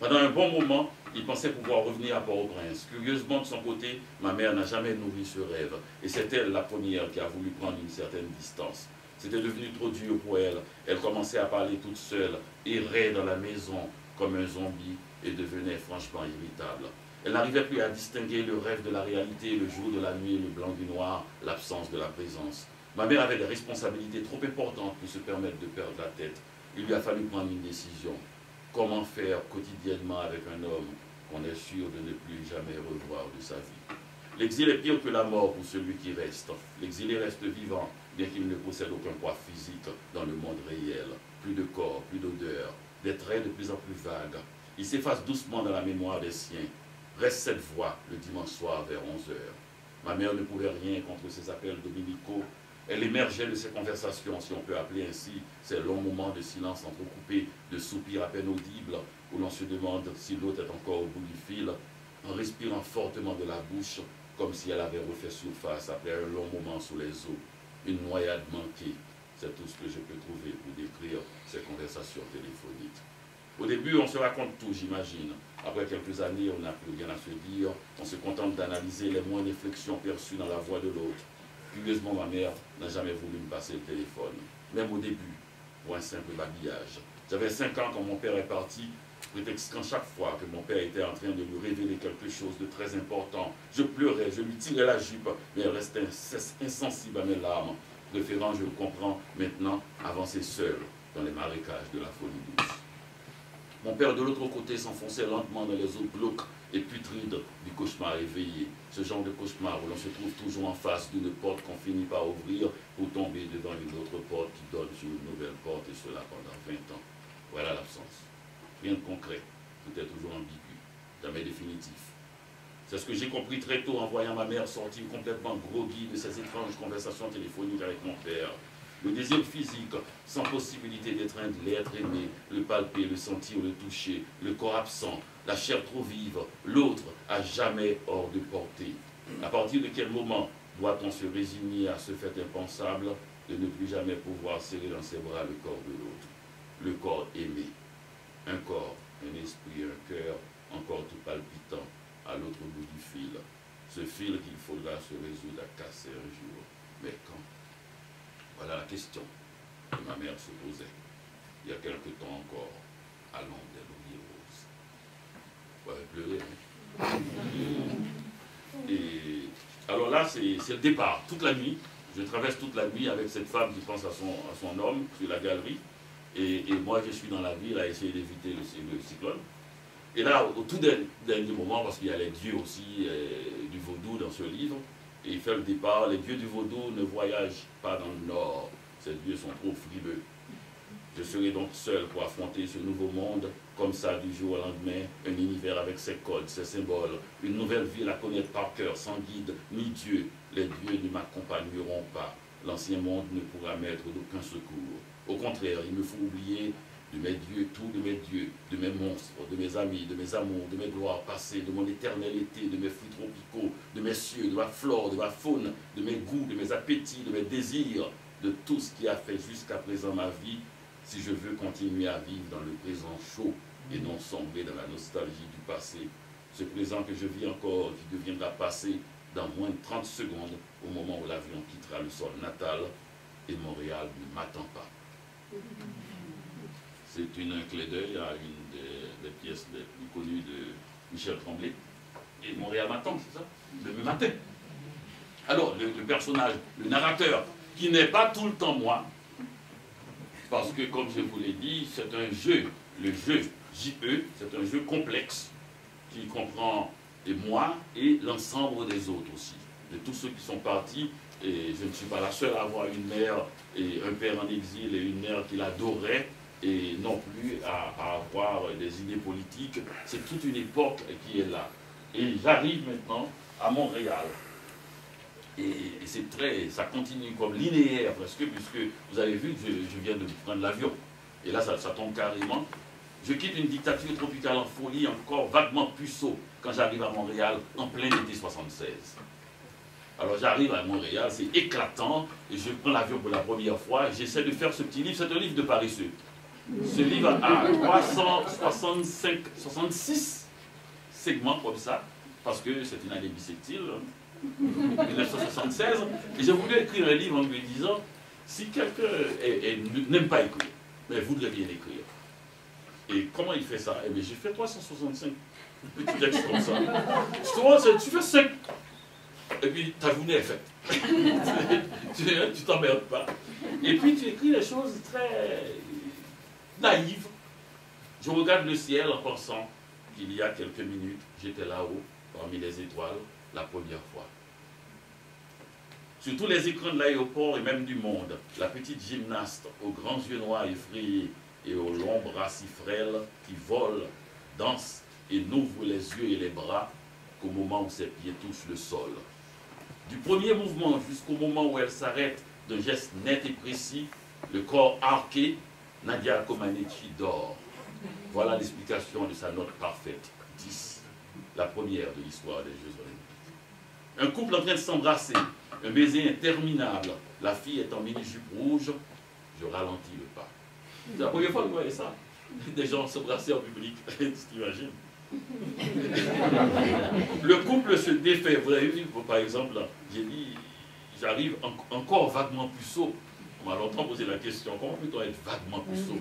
S3: Pendant un bon moment, il pensait pouvoir revenir à Port-au-Prince. Curieusement, de son côté, ma mère n'a jamais nourri ce rêve. Et c'est elle la première qui a voulu prendre une certaine distance. C'était devenu trop dur pour elle. Elle commençait à parler toute seule, errait dans la maison comme un zombie et devenait franchement irritable. Elle n'arrivait plus à distinguer le rêve de la réalité, le jour de la nuit, le blanc du noir, l'absence de la présence. Ma mère avait des responsabilités trop importantes pour se permettre de perdre la tête. Il lui a fallu prendre une décision. Comment faire quotidiennement avec un homme qu'on est sûr de ne plus jamais revoir de sa vie? L'exil est pire que la mort pour celui qui reste. L'exilé reste vivant, bien qu'il ne possède aucun poids physique dans le monde réel. Plus de corps, plus d'odeur, des traits de plus en plus vagues. Il s'efface doucement dans la mémoire des siens. Reste cette voix le dimanche soir vers 11 h. Ma mère ne pouvait rien contre ces appels dominicaux. Elle émergeait de ces conversations, si on peut appeler ainsi, ces longs moments de silence entrecoupés, de soupirs à peine audibles, où l'on se demande si l'autre est encore au bout du fil, en respirant fortement de la bouche, comme si elle avait refait surface après un long moment sous les eaux. Une noyade manquée, c'est tout ce que je peux trouver pour décrire ces conversations téléphoniques. Au début, on se raconte tout, j'imagine. Après quelques années, on n'a plus rien à se dire. On se contente d'analyser les moindres réflexions perçues dans la voix de l'autre. Curieusement, ma mère n'a jamais voulu me passer le téléphone, même au début, pour un simple babillage. J'avais 5 ans quand mon père est parti, prétextant chaque fois que mon père était en train de lui révéler quelque chose de très important. Je pleurais, je lui tirais la jupe, mais elle restait insensible à mes larmes, préférant, je le comprends maintenant, avancer seul dans les marécages de la folie douce. Mon père, de l'autre côté, s'enfonçait lentement dans les eaux glauques et putrides du cauchemar éveillé. Ce genre de cauchemar où l'on se trouve toujours en face d'une porte qu'on finit par ouvrir pour tomber devant une autre porte qui donne sur une nouvelle porte, et cela pendant 20 ans. Voilà l'absence. Rien de concret, tout est toujours ambigu, jamais définitif. C'est ce que j'ai compris très tôt en voyant ma mère sortir complètement groggy de ces étranges conversations téléphoniques avec mon père. Le désir physique, sans possibilité d'étreindre l'être aimé, le palper, le sentir, le toucher, le corps absent, la chair trop vive, l'autre à jamais hors de portée. À partir de quel moment doit-on se résigner à ce fait impensable de ne plus jamais pouvoir serrer dans ses bras le corps de l'autre, le corps aimé? Un corps, un esprit, un cœur, encore tout palpitant, à l'autre bout du fil. Ce fil qu'il faudra se résoudre à casser un jour. Mais quand? Voilà la question que ma mère se posait, il y a quelque temps encore, à l'ombre des lauriers roses. Ouais, pleurer, hein? Et alors là, c'est le départ. Toute la nuit, je traverse toute la nuit avec cette femme qui pense à son homme sur la galerie. Et moi, je suis dans la ville à essayer d'éviter le cyclone. Et là, au tout dernier moment, parce qu'il y a les dieux aussi du vaudou dans ce livre, et il fait le départ. Les dieux du vaudou ne voyagent pas dans le nord. Ces dieux sont trop frileux. Je serai donc seul pour affronter ce nouveau monde, comme ça, du jour au lendemain, un univers avec ses codes, ses symboles, une nouvelle ville à connaître par cœur, sans guide, ni Dieu. Les dieux ne m'accompagneront pas. L'ancien monde ne pourra m'être d'aucun secours. Au contraire, il me faut oublier de mes dieux, tout de mes dieux, de mes monstres, de mes amis, de mes amours, de mes gloires passées, de mon éternel été, de mes fruits tropicaux, de mes cieux, de ma flore, de ma faune, de mes goûts, de mes appétits, de mes désirs, de tout ce qui a fait jusqu'à présent ma vie, si je veux continuer à vivre dans le présent chaud et non sombrer dans la nostalgie du passé. Ce présent que je vis encore, qui deviendra passé dans moins de 30 secondes, au moment où l'avion quittera le sol natal, et Montréal ne m'attend pas. C'est un clin d'œil à une des pièces les plus connues de Michel Tremblay. Et Montréal m'attend, c'est ça? Le même matin. Alors, le personnage, le narrateur, qui n'est pas tout le temps moi, parce que, comme je vous l'ai dit, c'est un jeu, le jeu JE, c'est un jeu complexe, qui comprend et moi et l'ensemble des autres aussi, de tous ceux qui sont partis. Et je ne suis pas la seule à avoir une mère et un père en exil et une mère qu'il adorait, et non plus à avoir des idées politiques. C'est toute une époque qui est là. Et j'arrive maintenant à Montréal. Et c'est ça continue comme linéaire presque, puisque vous avez vu que je viens de prendre l'avion. Et là, ça tombe carrément. Je quitte une dictature tropicale en folie, encore vaguement puceau, quand j'arrive à Montréal en plein été 76. Alors j'arrive à Montréal, c'est éclatant, et je prends l'avion pour la première fois, et j'essaie de faire ce petit livre, c'est un livre de paresseux. Ce livre a 366 segments comme ça, parce que c'est une année bissextile, 1976, et j'ai voulu écrire un livre en me disant, si quelqu'un n'aime pas écrire, mais voudrait bien écrire, et comment il fait ça? Eh bien, j'ai fait 365 petits textes comme ça. Souvent, tu fais 5, et puis ta journée est faite. Tu t'emmerdes pas. Et puis tu écris des choses très naïves. Je regarde le ciel en pensant qu'il y a quelques minutes, j'étais là-haut, parmi les étoiles, la première fois. Sur tous les écrans de l'aéroport et même du monde, la petite gymnaste aux grands yeux noirs effrayés et aux longs bras si frêles qui volent, dansent et n'ouvre les yeux et les bras qu'au moment où ses pieds touchent le sol. Du premier mouvement jusqu'au moment où elle s'arrête d'un geste net et précis, le corps arqué, Nadia Comaneci dort. Voilà l'explication de sa note parfaite, 10, la première de l'histoire des Jeux Olympiques. Un couple en train de s'embrasser, un baiser interminable, la fille est en mini-jupe rouge, je ralentis le pas. C'est la première fois que vous voyez ça, des gens s'embrasser en public, tu t'imagines? Le couple se défait. Vous avez vu, par exemple, j'ai dit, j'arrive encore vaguement puceau. On m'a longtemps posé la question, comment peut-on être vaguement puceau?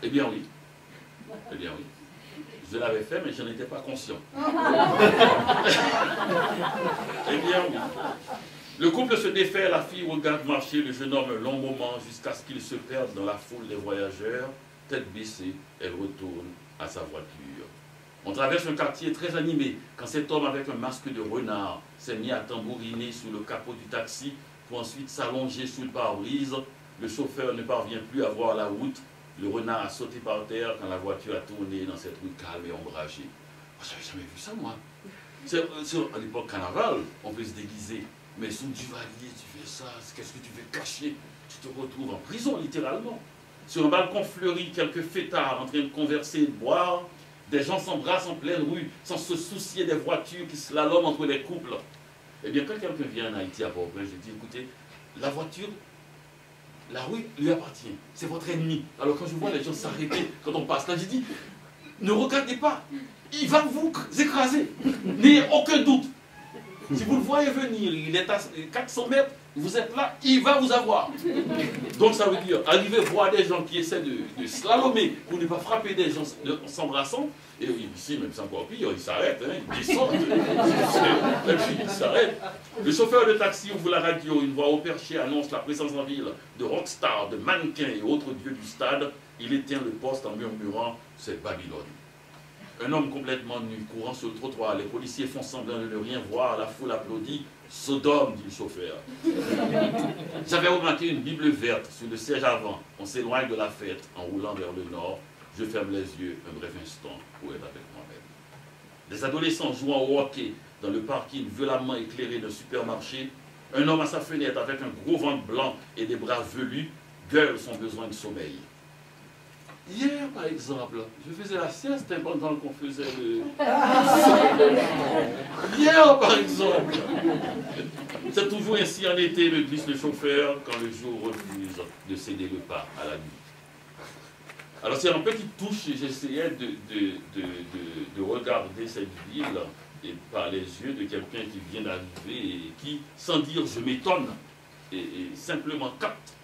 S3: Eh bien oui. Eh bien oui. Je l'avais fait, mais je n'en étais pas conscient. Eh bien oui. Le couple se défait, la fille regarde marcher le jeune homme un long moment jusqu'à ce qu'il se perde dans la foule des voyageurs. Tête baissée, elle retourne à sa voiture. On traverse un quartier très animé quand cet homme avec un masque de renard s'est mis à tambouriner sous le capot du taxi pour ensuite s'allonger sous le pare-brise. Le chauffeur ne parvient plus à voir la route. Le renard a sauté par terre quand la voiture a tourné dans cette rue calme et ombragée. Oh, j'avais jamais vu ça, moi. À l'époque carnaval, on peut se déguiser. Mais sous Duvalier, tu fais ça, qu'est-ce que tu veux cacher? Tu te retrouves en prison, littéralement. Sur un balcon fleuri, quelques fêtards en train de converser et de boire. Des gens s'embrassent en pleine rue, sans se soucier des voitures qui slaloment entre les couples. Eh bien, quand quelqu'un vient en Haïti à Port-au-Prince, je dis, écoutez, la voiture, la rue lui appartient, c'est votre ennemi. Alors quand je vois les gens s'arrêter quand on passe là, je dis, ne regardez pas, il va vous écraser, n'ayez aucun doute. Si vous le voyez venir, il est à 400 mètres, vous êtes là, il va vous avoir. Donc ça veut dire, arriver voir des gens qui essaient de slalomer pour ne pas frapper des gens en s'embrassant, et ici même c'est encore pire, ils s'arrêtent, hein, ils descendent, et puis ils s'arrêtent. Le chauffeur de taxi ouvre la radio, une voix au perché annonce la présence en ville de rockstars, de mannequins et autres dieux du stade. Il éteint le poste en murmurant, c'est Babylone. Un homme complètement nu, courant sur le trottoir, les policiers font semblant de ne rien voir, la foule applaudit. Sodome, dit le chauffeur. J'avais remarqué une Bible verte sur le siège avant. On s'éloigne de la fête en roulant vers le nord. Je ferme les yeux un bref instant pour être avec moi-même. Des adolescents jouant au hockey dans le parking violemment éclairé d'un supermarché. Un homme à sa fenêtre avec un gros ventre blanc et des bras velus gueule son besoin de sommeil. Hier, par exemple, je faisais la sieste pendant qu'on faisait le... Hier, par exemple. C'est toujours ainsi en été, me glisse le chauffeur, quand le jour refuse de céder le pas à la nuit. Alors c'est en petite touche, j'essayais de regarder cette ville et par les yeux de quelqu'un qui vient d'arriver et qui, sans dire je m'étonne, et simplement capte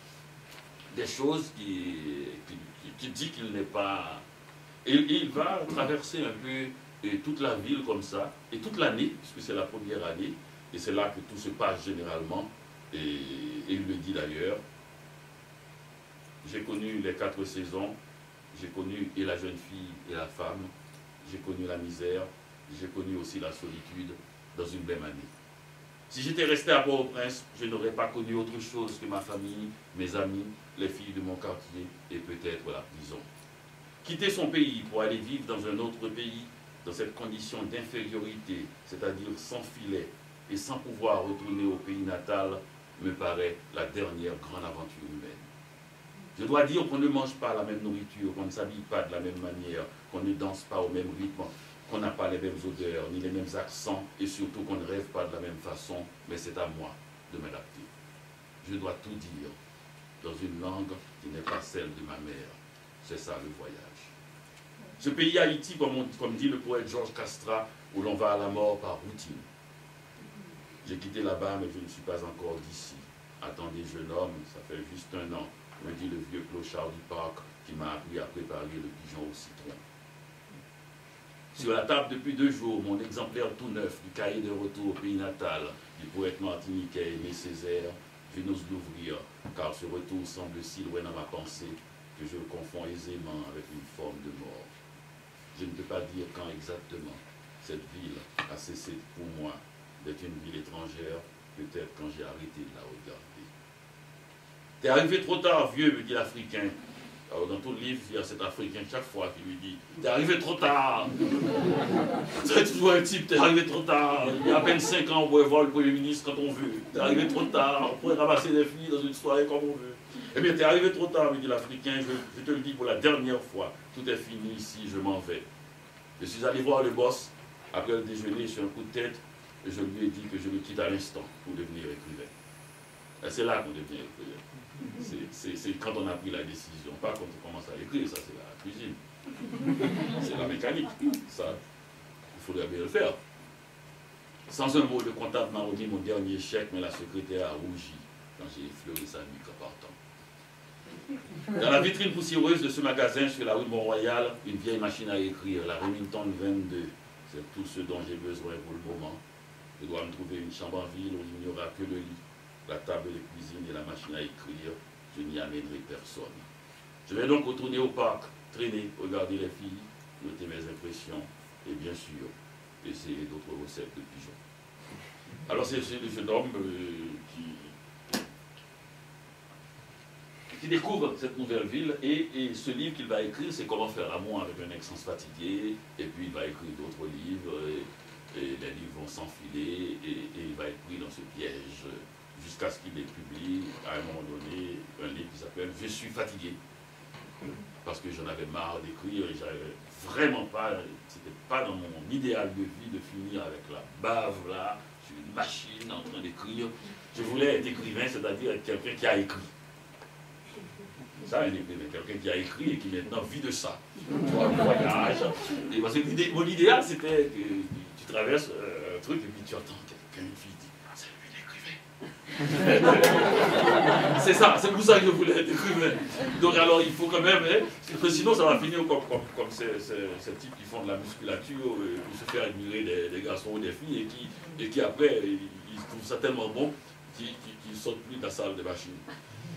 S3: des choses qui dit qu'il n'est pas... Et il va traverser un peu toute la ville comme ça, et toute l'année, puisque c'est la première année, et c'est là que tout se passe généralement, et il le dit d'ailleurs. J'ai connu les 4 saisons, j'ai connu et la jeune fille et la femme, j'ai connu la misère, j'ai connu aussi la solitude dans une même année. Si j'étais resté à Port-au-Prince, je n'aurais pas connu autre chose que ma famille, mes amis, les filles de mon quartier et peut-être la prison. Quitter son pays pour aller vivre dans un autre pays, dans cette condition d'infériorité, c'est-à-dire sans filet et sans pouvoir retourner au pays natal, me paraît la dernière grande aventure humaine. Je dois dire qu'on ne mange pas la même nourriture, qu'on ne s'habille pas de la même manière, qu'on ne danse pas au même rythme, qu'on n'a pas les mêmes odeurs, ni les mêmes accents, et surtout qu'on ne rêve pas de la même façon, mais c'est à moi de m'adapter. Je dois tout dire dans une langue qui qui n'est pas celle de ma mère. C'est ça le voyage. Ce pays Haïti, comme dit le poète Georges Castrat, où l'on va à la mort par routine. J'ai quitté là-bas, mais je ne suis pas encore d'ici. Attendez, jeune homme, ça fait juste 1 an, me dit le vieux clochard du parc qui m'a appris à préparer le pigeon au citron. Sur la table depuis 2 jours, mon exemplaire tout neuf du cahier de retour au pays natal du poète martiniquais Aimé Césaire, je n'ose l'ouvrir, car ce retour semble si loin dans ma pensée que je le confonds aisément avec une forme de mort. Je ne peux pas dire quand exactement cette ville a cessé pour moi d'être une ville étrangère, peut-être quand j'ai arrêté de la regarder. T'es arrivé trop tard, vieux, me dit l'Africain. Alors, dans tout le livre, il y a cet Africain chaque fois qui lui dit « T'es arrivé trop tard !» C'est toujours un type, t'es arrivé trop tard. Il y a à peine 5 ans, on pourrait voir le Premier ministre quand on veut. T'es arrivé trop tard, on pourrait ramasser des filles dans une soirée comme on veut. Eh bien, t'es arrivé trop tard, me dit l'Africain, je te le dis pour la dernière fois. Tout est fini ici, je m'en vais. Je suis allé voir le boss, après le déjeuner, sur un coup de tête, et je lui ai dit que je le quitte à l'instant pour devenir écrivain. Et c'est là qu'on devient écrivain. C'est quand on a pris la décision, pas quand on commence à écrire, ça c'est la cuisine. C'est la mécanique. Ça, il faudrait bien le faire. Sans un mot, le comptable m'a remis mon dernier chèque, mais la secrétaire a rougi quand j'ai effleuré sa nuque en partant. Dans la vitrine poussiéreuse de ce magasin sur la rue de Mont-Royal, une vieille machine à écrire, la Remington 22. C'est tout ce dont j'ai besoin pour le moment. Je dois me trouver une chambre en ville où il n'y aura que le lit, la table de cuisine et la machine à écrire. Je n'y amènerai personne. Je vais donc retourner au parc, traîner, regarder les filles, noter mes impressions et bien sûr, essayer d'autres recettes de pigeons. Alors c'est le jeune homme qui découvre cette nouvelle ville et ce livre qu'il va écrire, c'est comment faire l'amour avec un ex sans se fatiguer, et puis il va écrire d'autres livres, et les livres vont s'enfiler, et il va être pris dans ce piège jusqu'à ce qu'il les publie, à un moment donné, un livre qui s'appelle « Je suis fatigué », parce que j'en avais marre d'écrire, et j'avais vraiment pas, c'était pas dans mon idéal de vie de finir avec la bave là, sur une machine en train d'écrire. Je voulais être écrivain, c'est-à-dire être quelqu'un qui a écrit. Ça, un écrivain, quelqu'un qui a écrit et qui maintenant vit de ça. Tu vois, le voyage. Et parce que mon idéal, c'était que tu traverses un truc et puis tu entends quelqu'un, une fille dit « C'est lui l'écrivain ». C'est ça, c'est pour ça que je voulais être écrivain. Donc alors, il faut quand même, hein, parce que sinon ça va finir comme ces types qui font de la musculature pour se faire admirer des garçons ou des filles et qui après, ils trouvent ça tellement bon qu'ils ne sortent plus de la salle des machines.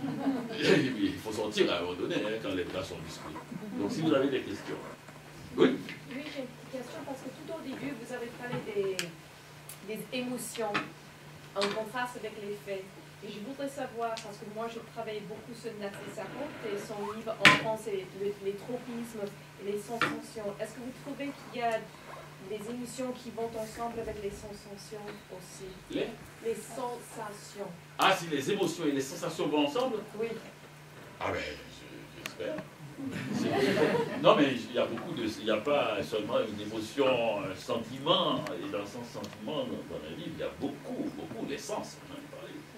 S3: Il faut sortir à un moment donné, hein, quand les gars sont musclés. Donc si vous avez des questions. Oui?
S4: Oui, j'ai une petite question parce que tout au début, vous avez parlé des émotions en contraste avec les faits. Et je voudrais savoir, parce que moi je travaille beaucoup sur Nathalie Sarraute et son livre en français, les tropismes et les sensations. Est-ce que vous trouvez qu'il y a des émotions qui vont ensemble avec les sensations aussi? Les sensations.
S3: Ah, si les émotions et les sensations vont ensemble?
S4: Oui.
S3: Ah ben, j'espère. Non, mais il y a beaucoup de... Il n'y a pas seulement une émotion, un sentiment. Et dans le sens sentiment, dans la vie, il y a beaucoup d'essence.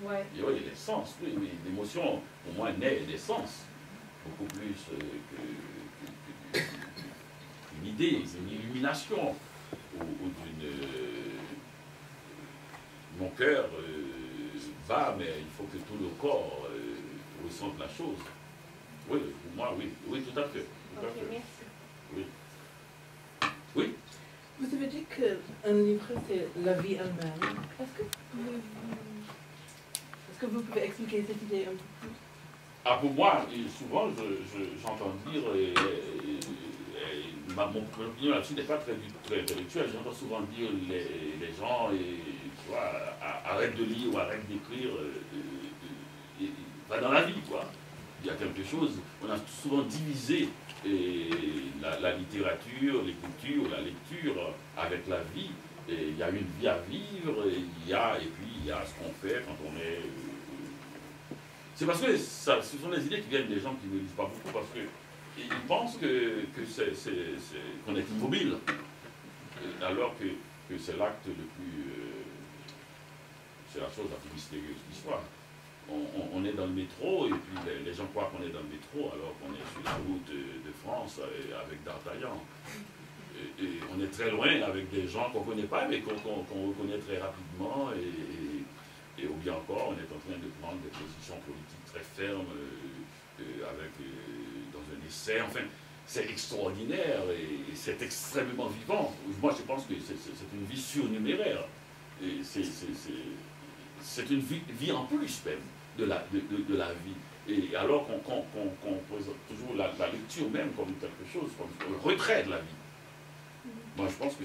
S4: Ouais.
S3: Et oui, l'essence, oui. L'émotion, pour moi, naît d'essence. Beaucoup plus qu'une idée, une illumination. Ou d'une... Mon cœur va, mais il faut que tout le corps ressente la chose. Oui, pour moi, oui. Oui, tout à fait. Tout à fait.
S4: Merci.
S3: Oui. Oui.
S5: Vous avez dit qu'un livre, c'est la vie elle-même. Est-ce que vous pouvez expliquer cette idée un peu plus?
S3: Ah, pour moi, souvent, j'entends dire, mon opinion là-dessus n'est pas très intellectuelle, j'entends souvent dire les gens, tu vois, arrête de lire ou arrête d'écrire, va dans la vie, quoi. Il y a quelque chose, on a souvent divisé la littérature, l'écriture, la lecture avec la vie. Et il y a une vie à vivre, et puis il y a ce qu'on fait quand on est... C'est parce que ce sont des idées qui viennent des gens qui ne lisent pas beaucoup, parce qu'ils pensent qu'on est immobile, alors que c'est l'acte le plus... c'est la chose la plus mystérieuse qui soit. on est dans le métro, et puis les gens croient qu'on est dans le métro alors qu'on est sur la route de France avec D'Artagnan. Et on est très loin avec des gens qu'on ne connaît pas, mais qu'on reconnaît très rapidement, et ou bien encore, on est en train de prendre des positions politiques très fermes dans un essai. Enfin, c'est extraordinaire et c'est extrêmement vivant. Moi, je pense que c'est une vie surnuméraire. C'est une vie en plus même de la vie. Et alors qu'on présente toujours la lecture même comme quelque chose, comme le retrait de la vie. Moi, je pense que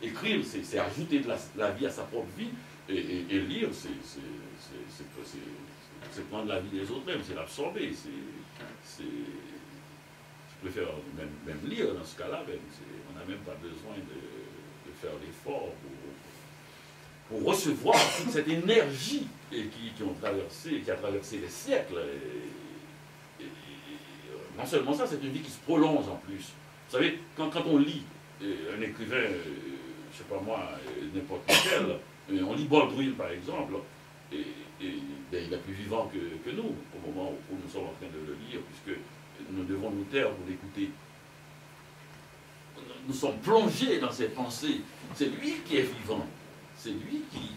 S3: écrire, c'est ajouter de la vie à sa propre vie, et lire, c'est prendre la vie des autres même, c'est l'absorber. Je préfère même lire dans ce cas-là, on n'a même pas besoin de faire l'effort pour recevoir toute cette énergie qui a traversé les siècles. Non seulement ça, c'est une vie qui se prolonge en plus. Vous savez, quand on lit un écrivain, je ne sais pas moi, n'importe lequel, on lit Baldwin par exemple, et ben, il est plus vivant que nous au moment où nous sommes en train de le lire, puisque nous devons nous taire pour l'écouter. Nous sommes plongés dans ses pensées. C'est lui qui est vivant. C'est lui qui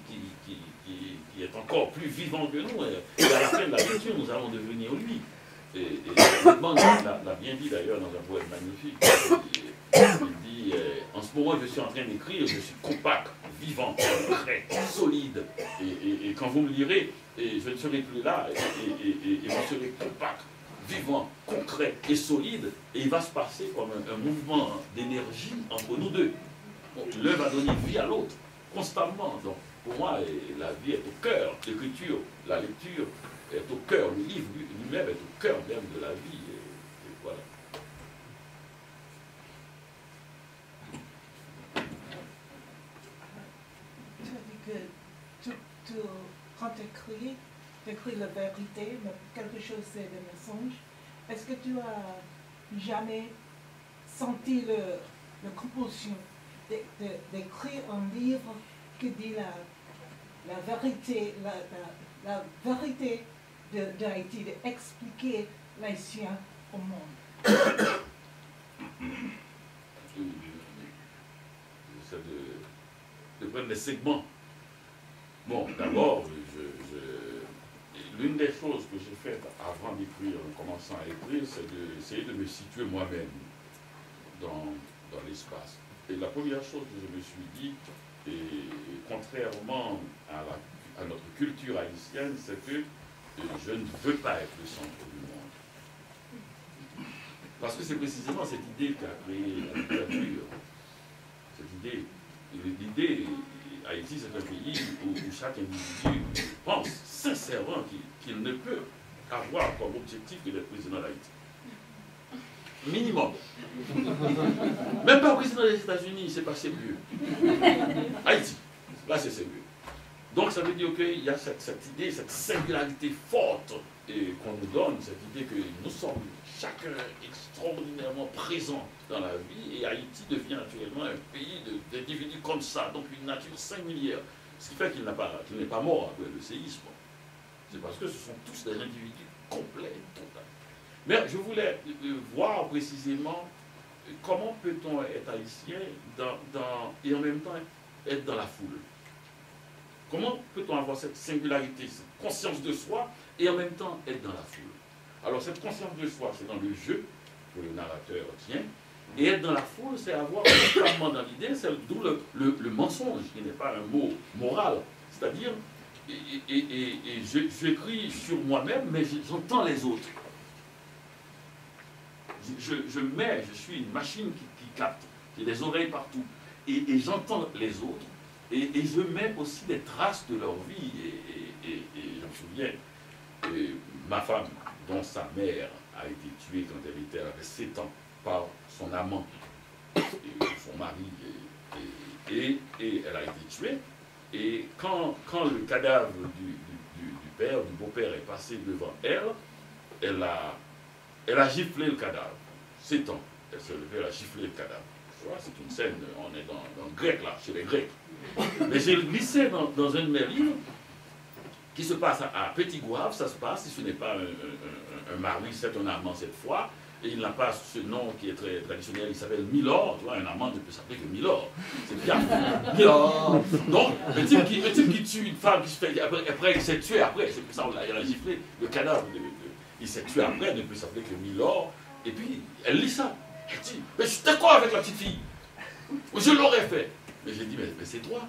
S3: est encore plus vivant que nous. Et à la fin de la lecture, nous allons devenir lui. Et Whitman l'a bien dit d'ailleurs dans un poème magnifique. Il dit, en ce moment je suis en train d'écrire, je suis compact, vivant, concret, solide. Et quand vous me lirez, je ne serai plus là, et je serai compact, vivant, concret et solide. Et il va se passer comme un mouvement d'énergie entre nous deux. L'un va donner vie à l'autre, constamment. Donc pour moi, la vie est au cœur, l'écriture, la lecture est au cœur, le livre lui-même est au cœur même de la vie. Et voilà.
S6: Que quand tu écris la vérité, mais quelque chose c'est le mensonge. Est-ce que tu as jamais senti la compulsion d'écrire un livre qui dit la vérité, la vérité d'Haïti, d'expliquer l'haïtien au monde?
S3: De prendre des segments. Bon, d'abord, l'une des choses que j'ai faites avant d'écrire, en commençant à écrire, c'est d'essayer de me situer moi-même dans l'espace. Et la première chose que je me suis dit, et contrairement à notre culture haïtienne, c'est que je ne veux pas être le centre du monde. Parce que c'est précisément cette idée qui a créé la littérature. L'idée, Haïti, c'est un pays où chaque individu pense sincèrement qu'il ne peut avoir comme objectif que d'être président d'Haïti. Minimum. Même pas président des États-Unis, c'est pas sérieux. Haïti, là c'est sérieux. Donc ça veut dire qu'il y a cette idée, cette singularité forte qu'on nous donne, cette idée que nous sommes chacun extraordinairement présent dans la vie, et Haïti devient naturellement un pays d'individus comme ça, donc une nature singulière. Ce qui fait qu'il n'est pas mort après le séisme. C'est parce que ce sont tous des individus complets, total. Mais je voulais voir précisément comment peut-on être haïtien et en même temps être dans la foule. Comment peut-on avoir cette singularité, cette conscience de soi, et en même temps être dans la foule? Alors cette conscience de soi, c'est dans le jeu que le narrateur tient, et être dans la foule, c'est avoir constamment dans l'idée, c'est d'où le mensonge, qui n'est pas un mot moral. C'est-à-dire, j'écris sur moi-même, mais j'entends les autres. Je suis une machine qui capte, j'ai des oreilles partout, et j'entends les autres, et je mets aussi des traces de leur vie, et je me souviens, ma femme, dont sa mère a été tuée quand elle avait 7 ans par son amant, son mari, et elle a été tuée, et quand le cadavre du beau-père est passé devant elle a giflé le cadavre. 7 ans, elle s'est levée, elle a giflé le cadavre. C'est une scène, on est dans le grec là, chez les Grecs. Mais j'ai glissé dans un de mes livres qui se passe à Petit Goave, ça se passe, si ce n'est pas un mari, c'est un amant cette fois, et il n'a pas ce nom qui est très traditionnel, il s'appelle Milord, tu vois, un amant ne peut s'appeler que Milord, c'est bien, Milord. Donc, le type qui tue une femme, qui se fait, après il s'est tué après, c'est pour ça qu'il a giflé, le cadavre, il s'est tué après, il ne peut s'appeler que Milord, et puis elle lit ça, elle dit, mais j'étais quoi avec la petite fille? Je l'aurais fait. Mais j'ai dit, mais c'est toi.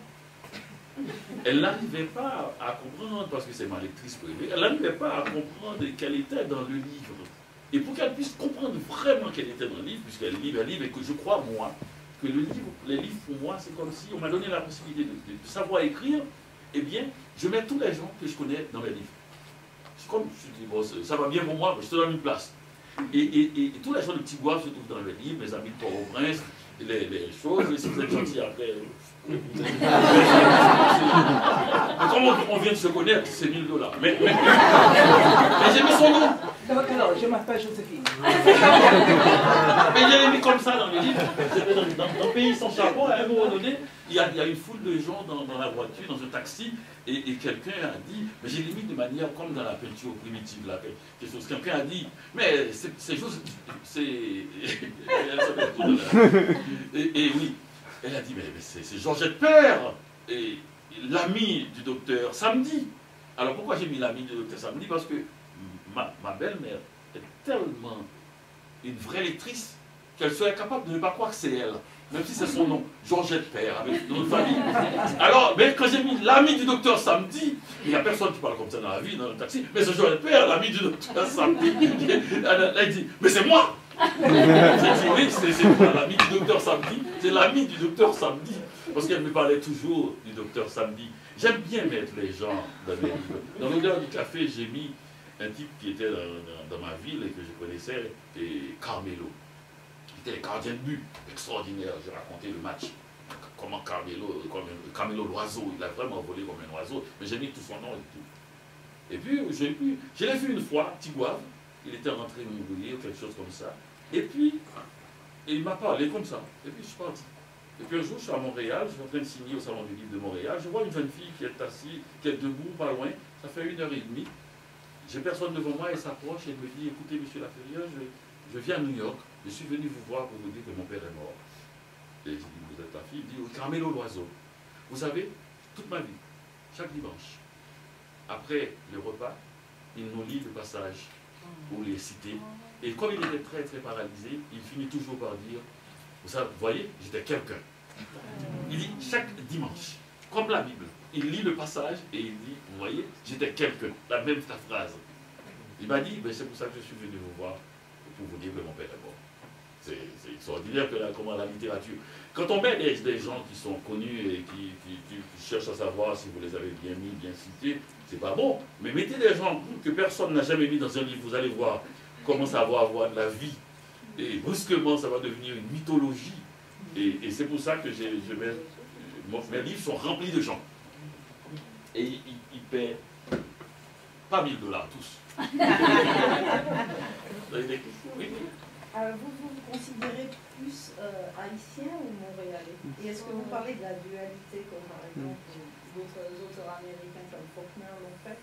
S3: Elle n'arrivait pas à comprendre, parce que c'est ma lectrice privée, elle n'arrivait pas à comprendre qu'elle était dans le livre. Et pour qu'elle puisse comprendre vraiment qu'elle était dans le livre, puisqu'elle lit un livre, et que je crois, moi, que les livres, pour moi, c'est comme si on m'a donné la possibilité de savoir écrire, eh bien, je mets tous les gens que je connais dans mes livres. C'est comme, je dis, bon, ça va bien pour moi, je te donne une place. Et tous les gens de Petit Goave se trouvent dans mes livres, mes amis de Port-au-Prince, les choses, et si vous êtes gentil après... Comme on vient de se connaître, c'est 1000 $. Mais j'ai mis son nom.
S6: Alors, je m'appelle Joséphine.
S3: Mais il est mis comme ça dans le livre. Dans Pays sans chapeau, à un moment donné, il y a une foule de gens dans la voiture, dans un taxi, et quelqu'un a dit, mais j'ai limite de manière comme dans la peinture primitive, là, quelque chose. Quelqu'un a dit, mais c'est juste, et oui, elle a dit, mais c'est Georgette Père, et l'ami du docteur Samedi. Alors pourquoi j'ai mis l'ami du docteur Samedi? Parce que ma belle-mère est tellement une vraie lectrice qu'elle serait capable de ne pas croire que c'est elle, même si c'est son nom, Georgette Père, avec notre famille. Alors, mais quand j'ai mis l'ami du docteur Samedi, il n'y a personne qui parle comme ça dans la vie, dans le taxi, mais c'est Georgette Père, l'ami du docteur Samedi. Elle dit, mais c'est moi! J'ai dit, oui, c'est l'ami du docteur Samedi, c'est l'ami du docteur Samedi, parce qu'elle me parlait toujours du docteur Samedi. J'aime bien mettre les gens dans mes livres. Dans l'odeur du café, j'ai mis un type qui était dans ma ville et que je connaissais, et Carmelo. Il était gardien de but, extraordinaire. J'ai raconté le match. Comment Carmelo l'oiseau, il a vraiment volé comme un oiseau, mais j'ai mis tout son nom et tout. Et puis, je l'ai vu une fois, Petit Goave, il était rentré Montpellier ou quelque chose comme ça. Et puis, il m'a parlé comme ça. Et puis, je suis parti. Et puis un jour, je suis à Montréal, je suis en train de signer au Salon du Livre de Montréal. Je vois une jeune fille qui est assise, qui est debout, pas loin. Ça fait 1h30. J'ai personne devant moi, elle s'approche et elle me dit, écoutez, monsieur Laferrière, je viens à New York, je suis venu vous voir pour vous dire que mon père est mort. Et je dis, vous êtes la fille? Il dit, Carmelo l'oiseau. Vous savez, toute ma vie, chaque dimanche, après le repas, il nous lit le passage pour les citer. Et comme il était très très paralysé, il finit toujours par dire, vous voyez, j'étais quelqu'un. Il dit chaque dimanche, comme la Bible, il lit le passage et il dit, vous voyez, j'étais quelqu'un. La même phrase. Il m'a dit, c'est pour ça que je suis venu vous voir, pour vous dire que mon père est mort. C'est extraordinaire que comment la littérature. Quand on met des gens qui sont connus et qui cherchent à savoir si vous les avez bien mis, bien cités, c'est pas bon. Mais mettez des gens que personne n'a jamais mis dans un livre, vous allez voir comment ça va avoir de la vie. Et brusquement, ça va devenir une mythologie. Et c'est pour ça que mes livres sont remplis de gens. Et ils paient pas 1000 $, tous. Oui.
S7: Vous vous considérez plus haïtien ou montréalais? Et est-ce que vous parlez de la dualité, comme par exemple d'autres auteurs américains comme Faulkner l'ont fait?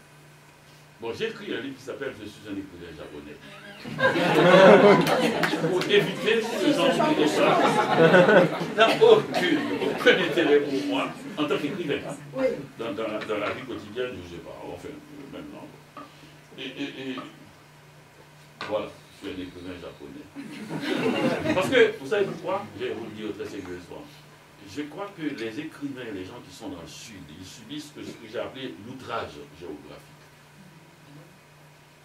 S3: Bon, j'ai écrit un livre qui s'appelle Je suis un écrivain japonais. Pour éviter ce genre de choses. N'a aucun intérêt pour moi en tant qu'écrivain.
S7: Oui.
S3: Dans la vie quotidienne, je ne sais pas, enfin, maintenant. Et voilà, je suis un écrivain japonais. Parce que, vous savez pourquoi? Je vais vous le dire très sérieusement. Je crois que les écrivains, les gens qui sont dans le Sud, ils subissent ce que j'ai appelé l'outrage géographique.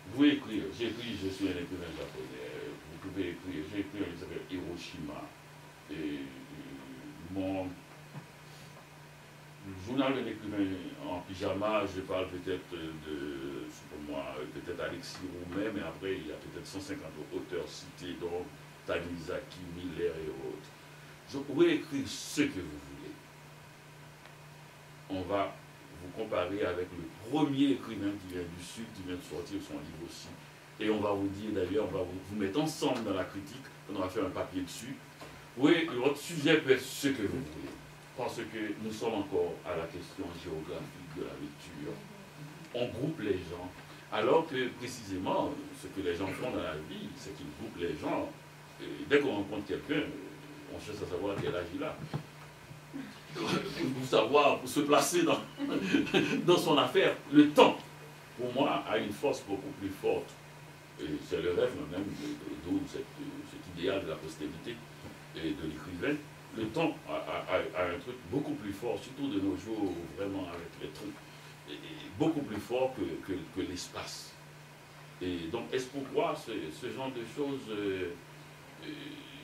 S3: Vous pouvez écrire, j'ai écrit, je suis un écrivain japonais, vous pouvez écrire, j'ai écrit un livre qui s'appelle Hiroshima, et mon journal d'un écrivain en pyjama, je parle peut-être de, pour moi, peut-être Alexis Roumet, mais après il y a peut-être 150 auteurs cités, dont Tanizaki, Miller et autres. Je pourrais écrire ce que vous voulez. On va vous comparer avec le premier écrivain qui vient du Sud, qui vient de sortir son livre aussi. Et on va vous dire d'ailleurs, on va vous mettre ensemble dans la critique, on va faire un papier dessus. Oui, votre sujet peut être ce que vous voulez. Parce que nous sommes encore à la question géographique de la lecture. on groupe les gens. Alors que précisément, ce que les gens font dans la vie, c'est qu'ils groupent les gens. Et dès qu'on rencontre quelqu'un, on cherche à savoir quel âge il a. Pour savoir, pour se placer dans son affaire. Le temps, pour moi, a une force beaucoup plus forte. Et c'est le rêve même d'où cet idéal de la postérité et de l'écrivain. Le temps a un truc beaucoup plus fort, surtout de nos jours, vraiment avec les trucs, et beaucoup plus fort que l'espace. Et donc, est-ce pour moi, ce genre de choses,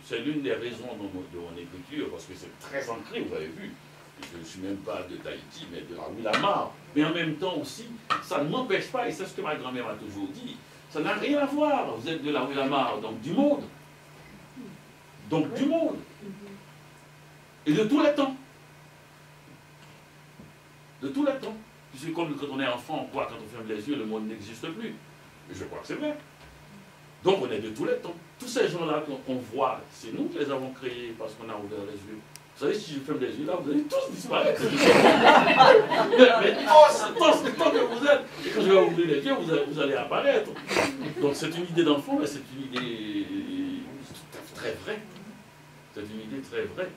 S3: c'est l'une des raisons de mon écriture, parce que c'est très ancré, vous avez vu. Je ne suis même pas de Tahiti, mais de la Willamar. Mais en même temps aussi, ça ne m'empêche pas, et c'est ce que ma grand-mère m'a toujours dit, ça n'a rien à voir. Vous êtes de la Willamar, donc du monde. Donc du monde. Et de tous les temps. De tous les temps. Puisque comme quand on est enfant, on croit quand on ferme les yeux, le monde n'existe plus. Et je crois que c'est vrai. Donc on est de tous les temps. Tous ces gens-là qu'on voit, c'est nous qui les avons créés parce qu'on a ouvert les yeux. Vous savez, si je ferme les yeux là, vous allez tous disparaître. mais tous, tant que vous êtes. Et quand je vais ouvrir les yeux, vous allez apparaître. Donc c'est une idée d'enfant, mais c'est une idée très vraie. C'est une idée très vraie.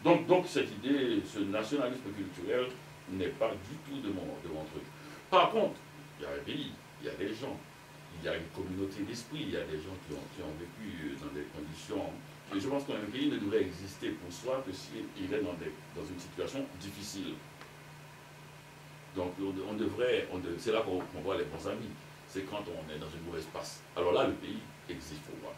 S3: Donc cette idée, ce nationalisme culturel n'est pas du tout de mon truc. Par contre, il y a un pays, il y a des gens, il y a une communauté d'esprit, il y a des gens qui ont vécu dans des conditions. Et je pense qu'un pays ne devrait exister pour soi que s'il est dans une situation difficile. Donc c'est là qu'on voit les bons amis. C'est quand on est dans une mauvaise passe. Alors là, le pays existe pour moi.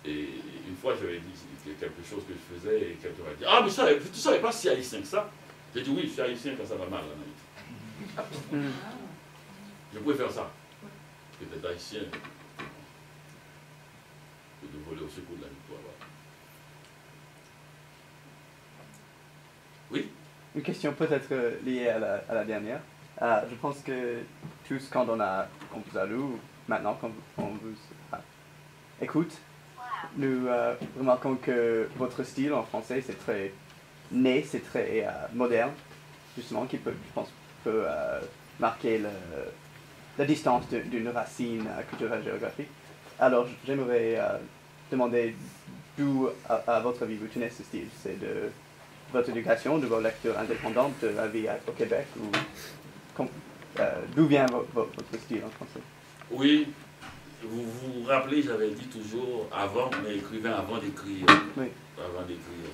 S3: Et une fois, j'avais dit quelque chose que je faisais et quelqu'un m'a dit « Ah, mais tu ne savais pas si haïtien que ça ?» J'ai dit « Oui, je suis haïtien quand ça va mal en Haïti. » Je pouvais faire ça. Peut-être haïtien que de voler au secours de la victoire. Oui?
S8: Une question peut-être liée à la dernière. Je pense que tous, quand on vous a lu, maintenant, quand on vous écoute, nous remarquons que votre style en français, c'est très né, c'est très moderne, justement, qui peut, je pense, marquer la distance d'une racine culturelle géographique. Alors, j'aimerais demander d'où, à votre avis, vous tenez ce style. C'est de votre éducation, de vos lectures indépendantes, de la vie au Québec, ou d'où vient votre style en français?
S3: Oui. Vous vous rappelez, j'avais dit toujours, avant, mais écrivain avant d'écrire.
S8: Oui.
S3: Avant d'écrire.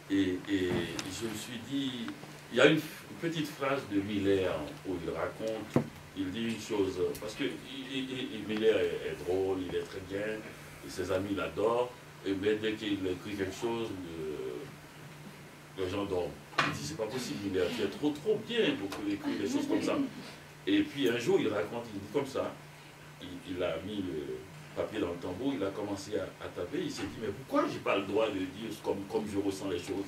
S3: Et je me suis dit, il y a une petite phrase de Miller où il raconte, il dit une chose, parce que Miller est drôle, il est très bien, et ses amis l'adorent, mais dès qu'il écrit quelque chose, les gens dorment. Il dit, c'est pas possible, Miller, tu es trop bien pour écrire des choses comme ça. Et puis un jour, il raconte, il dit comme ça, il a mis le papier dans le tambour, il a commencé à taper, il s'est dit, mais pourquoi j'ai pas le droit de dire comme je ressens les choses?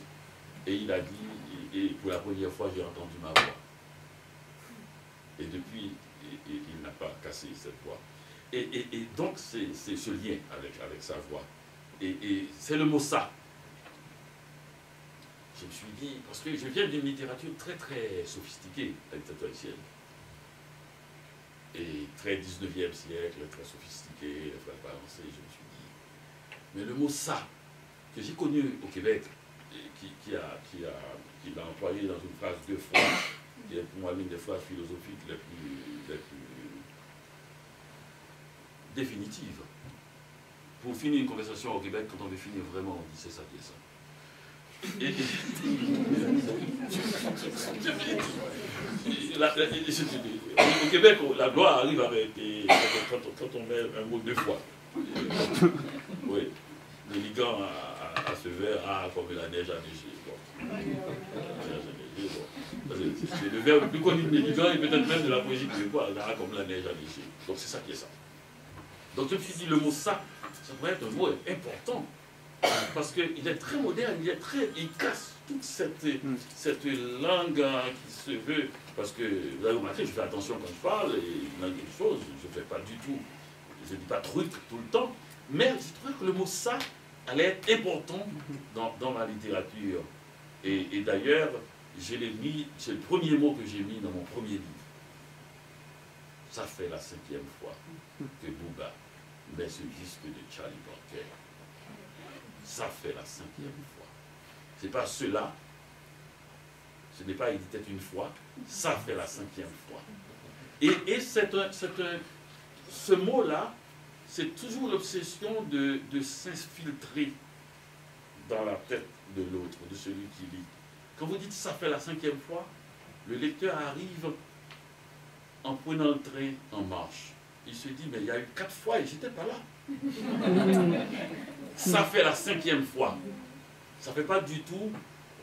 S3: Et il a dit, et pour la première fois, j'ai entendu ma voix. Et depuis, il n'a pas cassé cette voix. Et donc, c'est ce lien avec sa voix. Et c'est le mot « ça ». Je me suis dit, parce que je viens d'une littérature très très sophistiquée, la littérature haïtienne. Et très 19e siècle, très sophistiqué, très balancé, je me suis dit. Mais le mot « ça », que j'ai connu au Québec, qui l'a employé dans une phrase 2 fois, qui est pour moi l'une des phrases philosophiques les plus définitives. Pour finir une conversation au Québec, quand on veut finir vraiment, on dit c'est ça qui est ça. Au Québec, la gloire arrive avec quand on met un mot 2 fois. Oui, le ligand à ce verbe comme la neige a neigé. C'est le verbe le plus connu de mes ligands et peut-être même de la poésie québécoise, comme la neige a neigé. Donc c'est ça qui est ça. Donc je me suis dit, le mot ça pourrait être un mot important. Parce qu'il est très moderne, il casse toute cette langue qui se veut. Parce que, vous avez remarqué, je fais attention quand je parle, et dans des choses, je ne fais pas du tout, je ne dis pas truc tout le temps, mais je trouvais que le mot ça allait être important dans ma littérature. Et d'ailleurs, je l'ai mis, c'est le premier mot que j'ai mis dans mon premier livre. Ça fait la 5e fois que Booba met ce disque de Charlie Parker. Ça fait la 5e fois. C'est pas cela. Ce n'est pas il était une fois. Ça fait la 5e fois. Et ce mot-là, c'est toujours l'obsession de s'infiltrer dans la tête de l'autre, de celui qui lit. Quand vous dites ça fait la 5e fois, le lecteur arrive en prenant le train en marche. Il se dit, mais il y a eu 4 fois et j'étais pas là. Ça fait la 5e fois. Ça ne fait pas du tout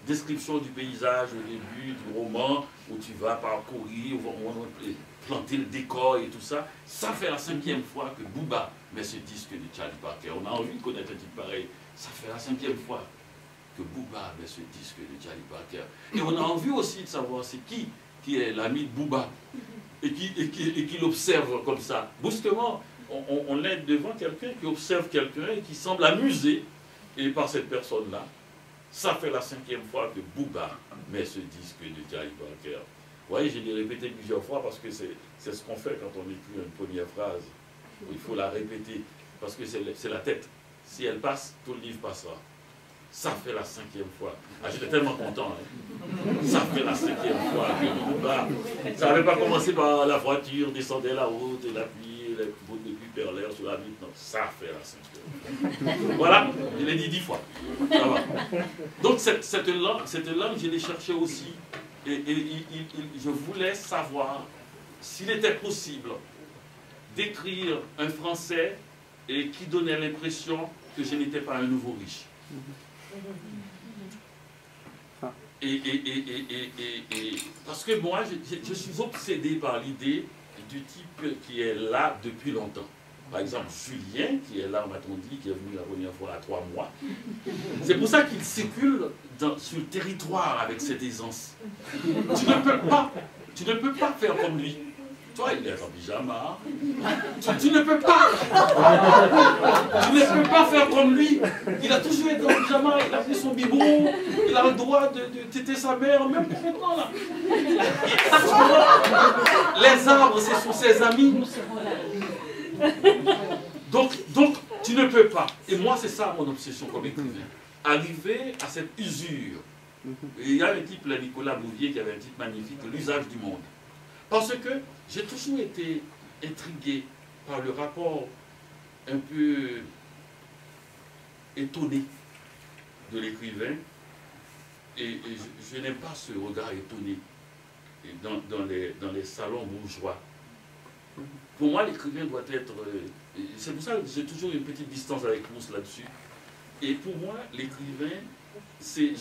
S3: description du paysage au début du roman où tu vas parcourir, planter le décor et tout ça. Ça fait la 5e fois que Booba met ce disque de Charlie Parker. On a envie de connaître un titre pareil. Ça fait la 5e fois que Booba met ce disque de Charlie Parker. Et on a envie aussi de savoir c'est qui est l'ami de Booba et qui l'observe comme ça. Brusquement, on est devant quelqu'un qui observe quelqu'un et qui semble amusé et par cette personne-là. Ça fait la 5e fois que Booba met ce disque de Charlie Parker. Vous voyez, je l'ai répété plusieurs fois parce que c'est ce qu'on fait quand on écrit une première phrase. Il faut la répéter parce que c'est la tête. Si elle passe, tout le livre passera. Ça fait la 5e fois. Ah, j'étais tellement content. Hein. Ça fait la 5e fois que Booba. Ça n'avait pas commencé par la voiture, descendait la route, et l'appui, les puis perlèrent sur la vitre. Non, ça fait la 5e fois. Voilà, je l'ai dit 10 fois. Ça va. Donc cette langue, je l'ai cherchée aussi. Et je voulais savoir s'il était possible d'écrire un français et qui donnait l'impression que je n'étais pas un nouveau riche. Parce que moi, je suis obsédé par l'idée du type qui est là depuis longtemps. Par exemple, Julien, qui est là, m'a-t-on dit, qui est venu la première fois à 3 mois. C'est pour ça qu'il circule sur le territoire avec cette aisance. Tu ne peux pas faire comme lui. Toi, il est en pyjama. Tu ne peux pas. Tu ne peux pas faire comme lui. Il a toujours été en pyjama, il a pris son biberon, il a le droit de téter sa mère, même pour maintenant là. Les arbres, ce sont ses amis. Donc, tu ne peux pas. Et moi, c'est ça mon obsession comme écrivain. Arriver à cette usure. Et il y a un type, là, Nicolas Bouvier, qui avait un titre magnifique, L'usage du monde. Parce que j'ai toujours été intrigué par le rapport un peu étonné de l'écrivain. Et je n'aime pas ce regard étonné dans les salons bourgeois. Pour moi, l'écrivain doit être... c'est pour ça que j'ai toujours une petite distance avec Proust là-dessus. Et pour moi, l'écrivain,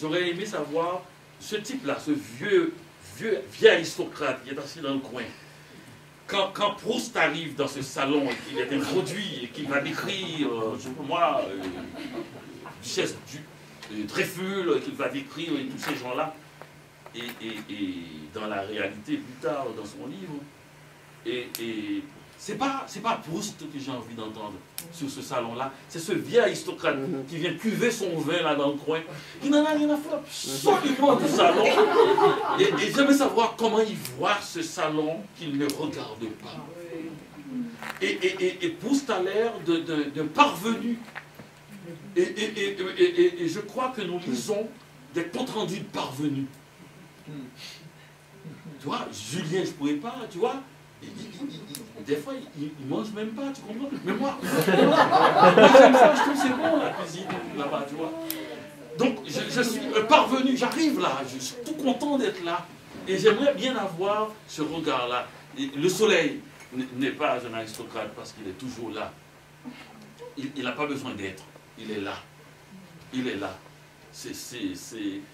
S3: j'aurais aimé savoir ce type-là, ce vieux aristocrate qui est assis dans le coin. Quand Proust arrive dans ce salon et qu'il est introduit et qu'il va décrire, je sais pas moi, Duchesse Dreyfus, qu'il va décrire et tous ces gens-là, et dans la réalité plus tard dans son livre, et c'est pas Proust que j'ai envie d'entendre sur ce salon-là, c'est ce vieux aristocrate qui vient cuver son vin là dans le coin. Il n'en a rien à foutre absolument du salon. Et j'aimerais savoir comment il voit ce salon qu'il ne regarde pas. Et Proust a l'air de parvenu. Et je crois que nous lisons des comptes rendus de parvenus. Tu vois, Julien, je ne pourrais pas, tu vois. Des fois, il ne mange même pas, tu comprends? Mais moi j'aime ça, je trouve que c'est bon la cuisine là-bas, tu vois. Donc, je suis parvenu, j'arrive là, je suis tout content d'être là. Et j'aimerais bien avoir ce regard-là. Le soleil n'est pas un aristocrate parce qu'il est toujours là. Il n'a pas besoin d'être, il est là. Il est là.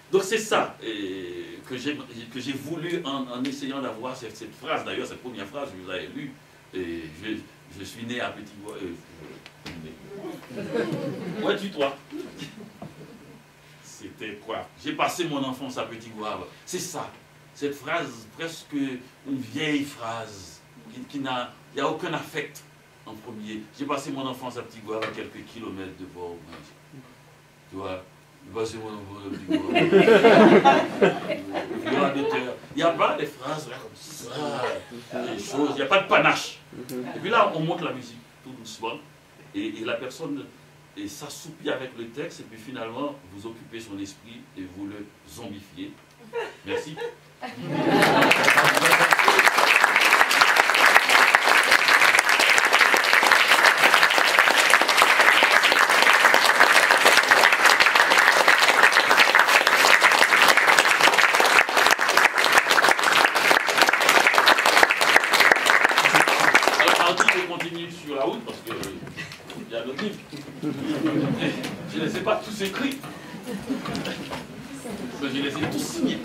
S3: Donc c'est ça que j'ai voulu en essayant d'avoir cette phrase. D'ailleurs, cette première phrase, je vous avais lue. Et je suis né à Petit Goâve. Où es-tu, toi? C'était quoi? J'ai passé mon enfance à Petit Goâve. C'est ça. Cette phrase, presque une vieille phrase, il n'y a aucun affect en premier. J'ai passé mon enfance à Petit Goâve à quelques kilomètres de Port-au-Prince. Tu vois? Il n'y a pas des phrases là comme ça. des choses, il n'y a pas de panache. Et puis là, on monte la musique tout doucement, et la personne s'assoupit avec le texte, et puis finalement, vous occupez son esprit et vous le zombifiez. Merci. Sur la route parce que il y a d'autres livres. Je ne les ai pas tous écrits. Mais je les ai tous signés.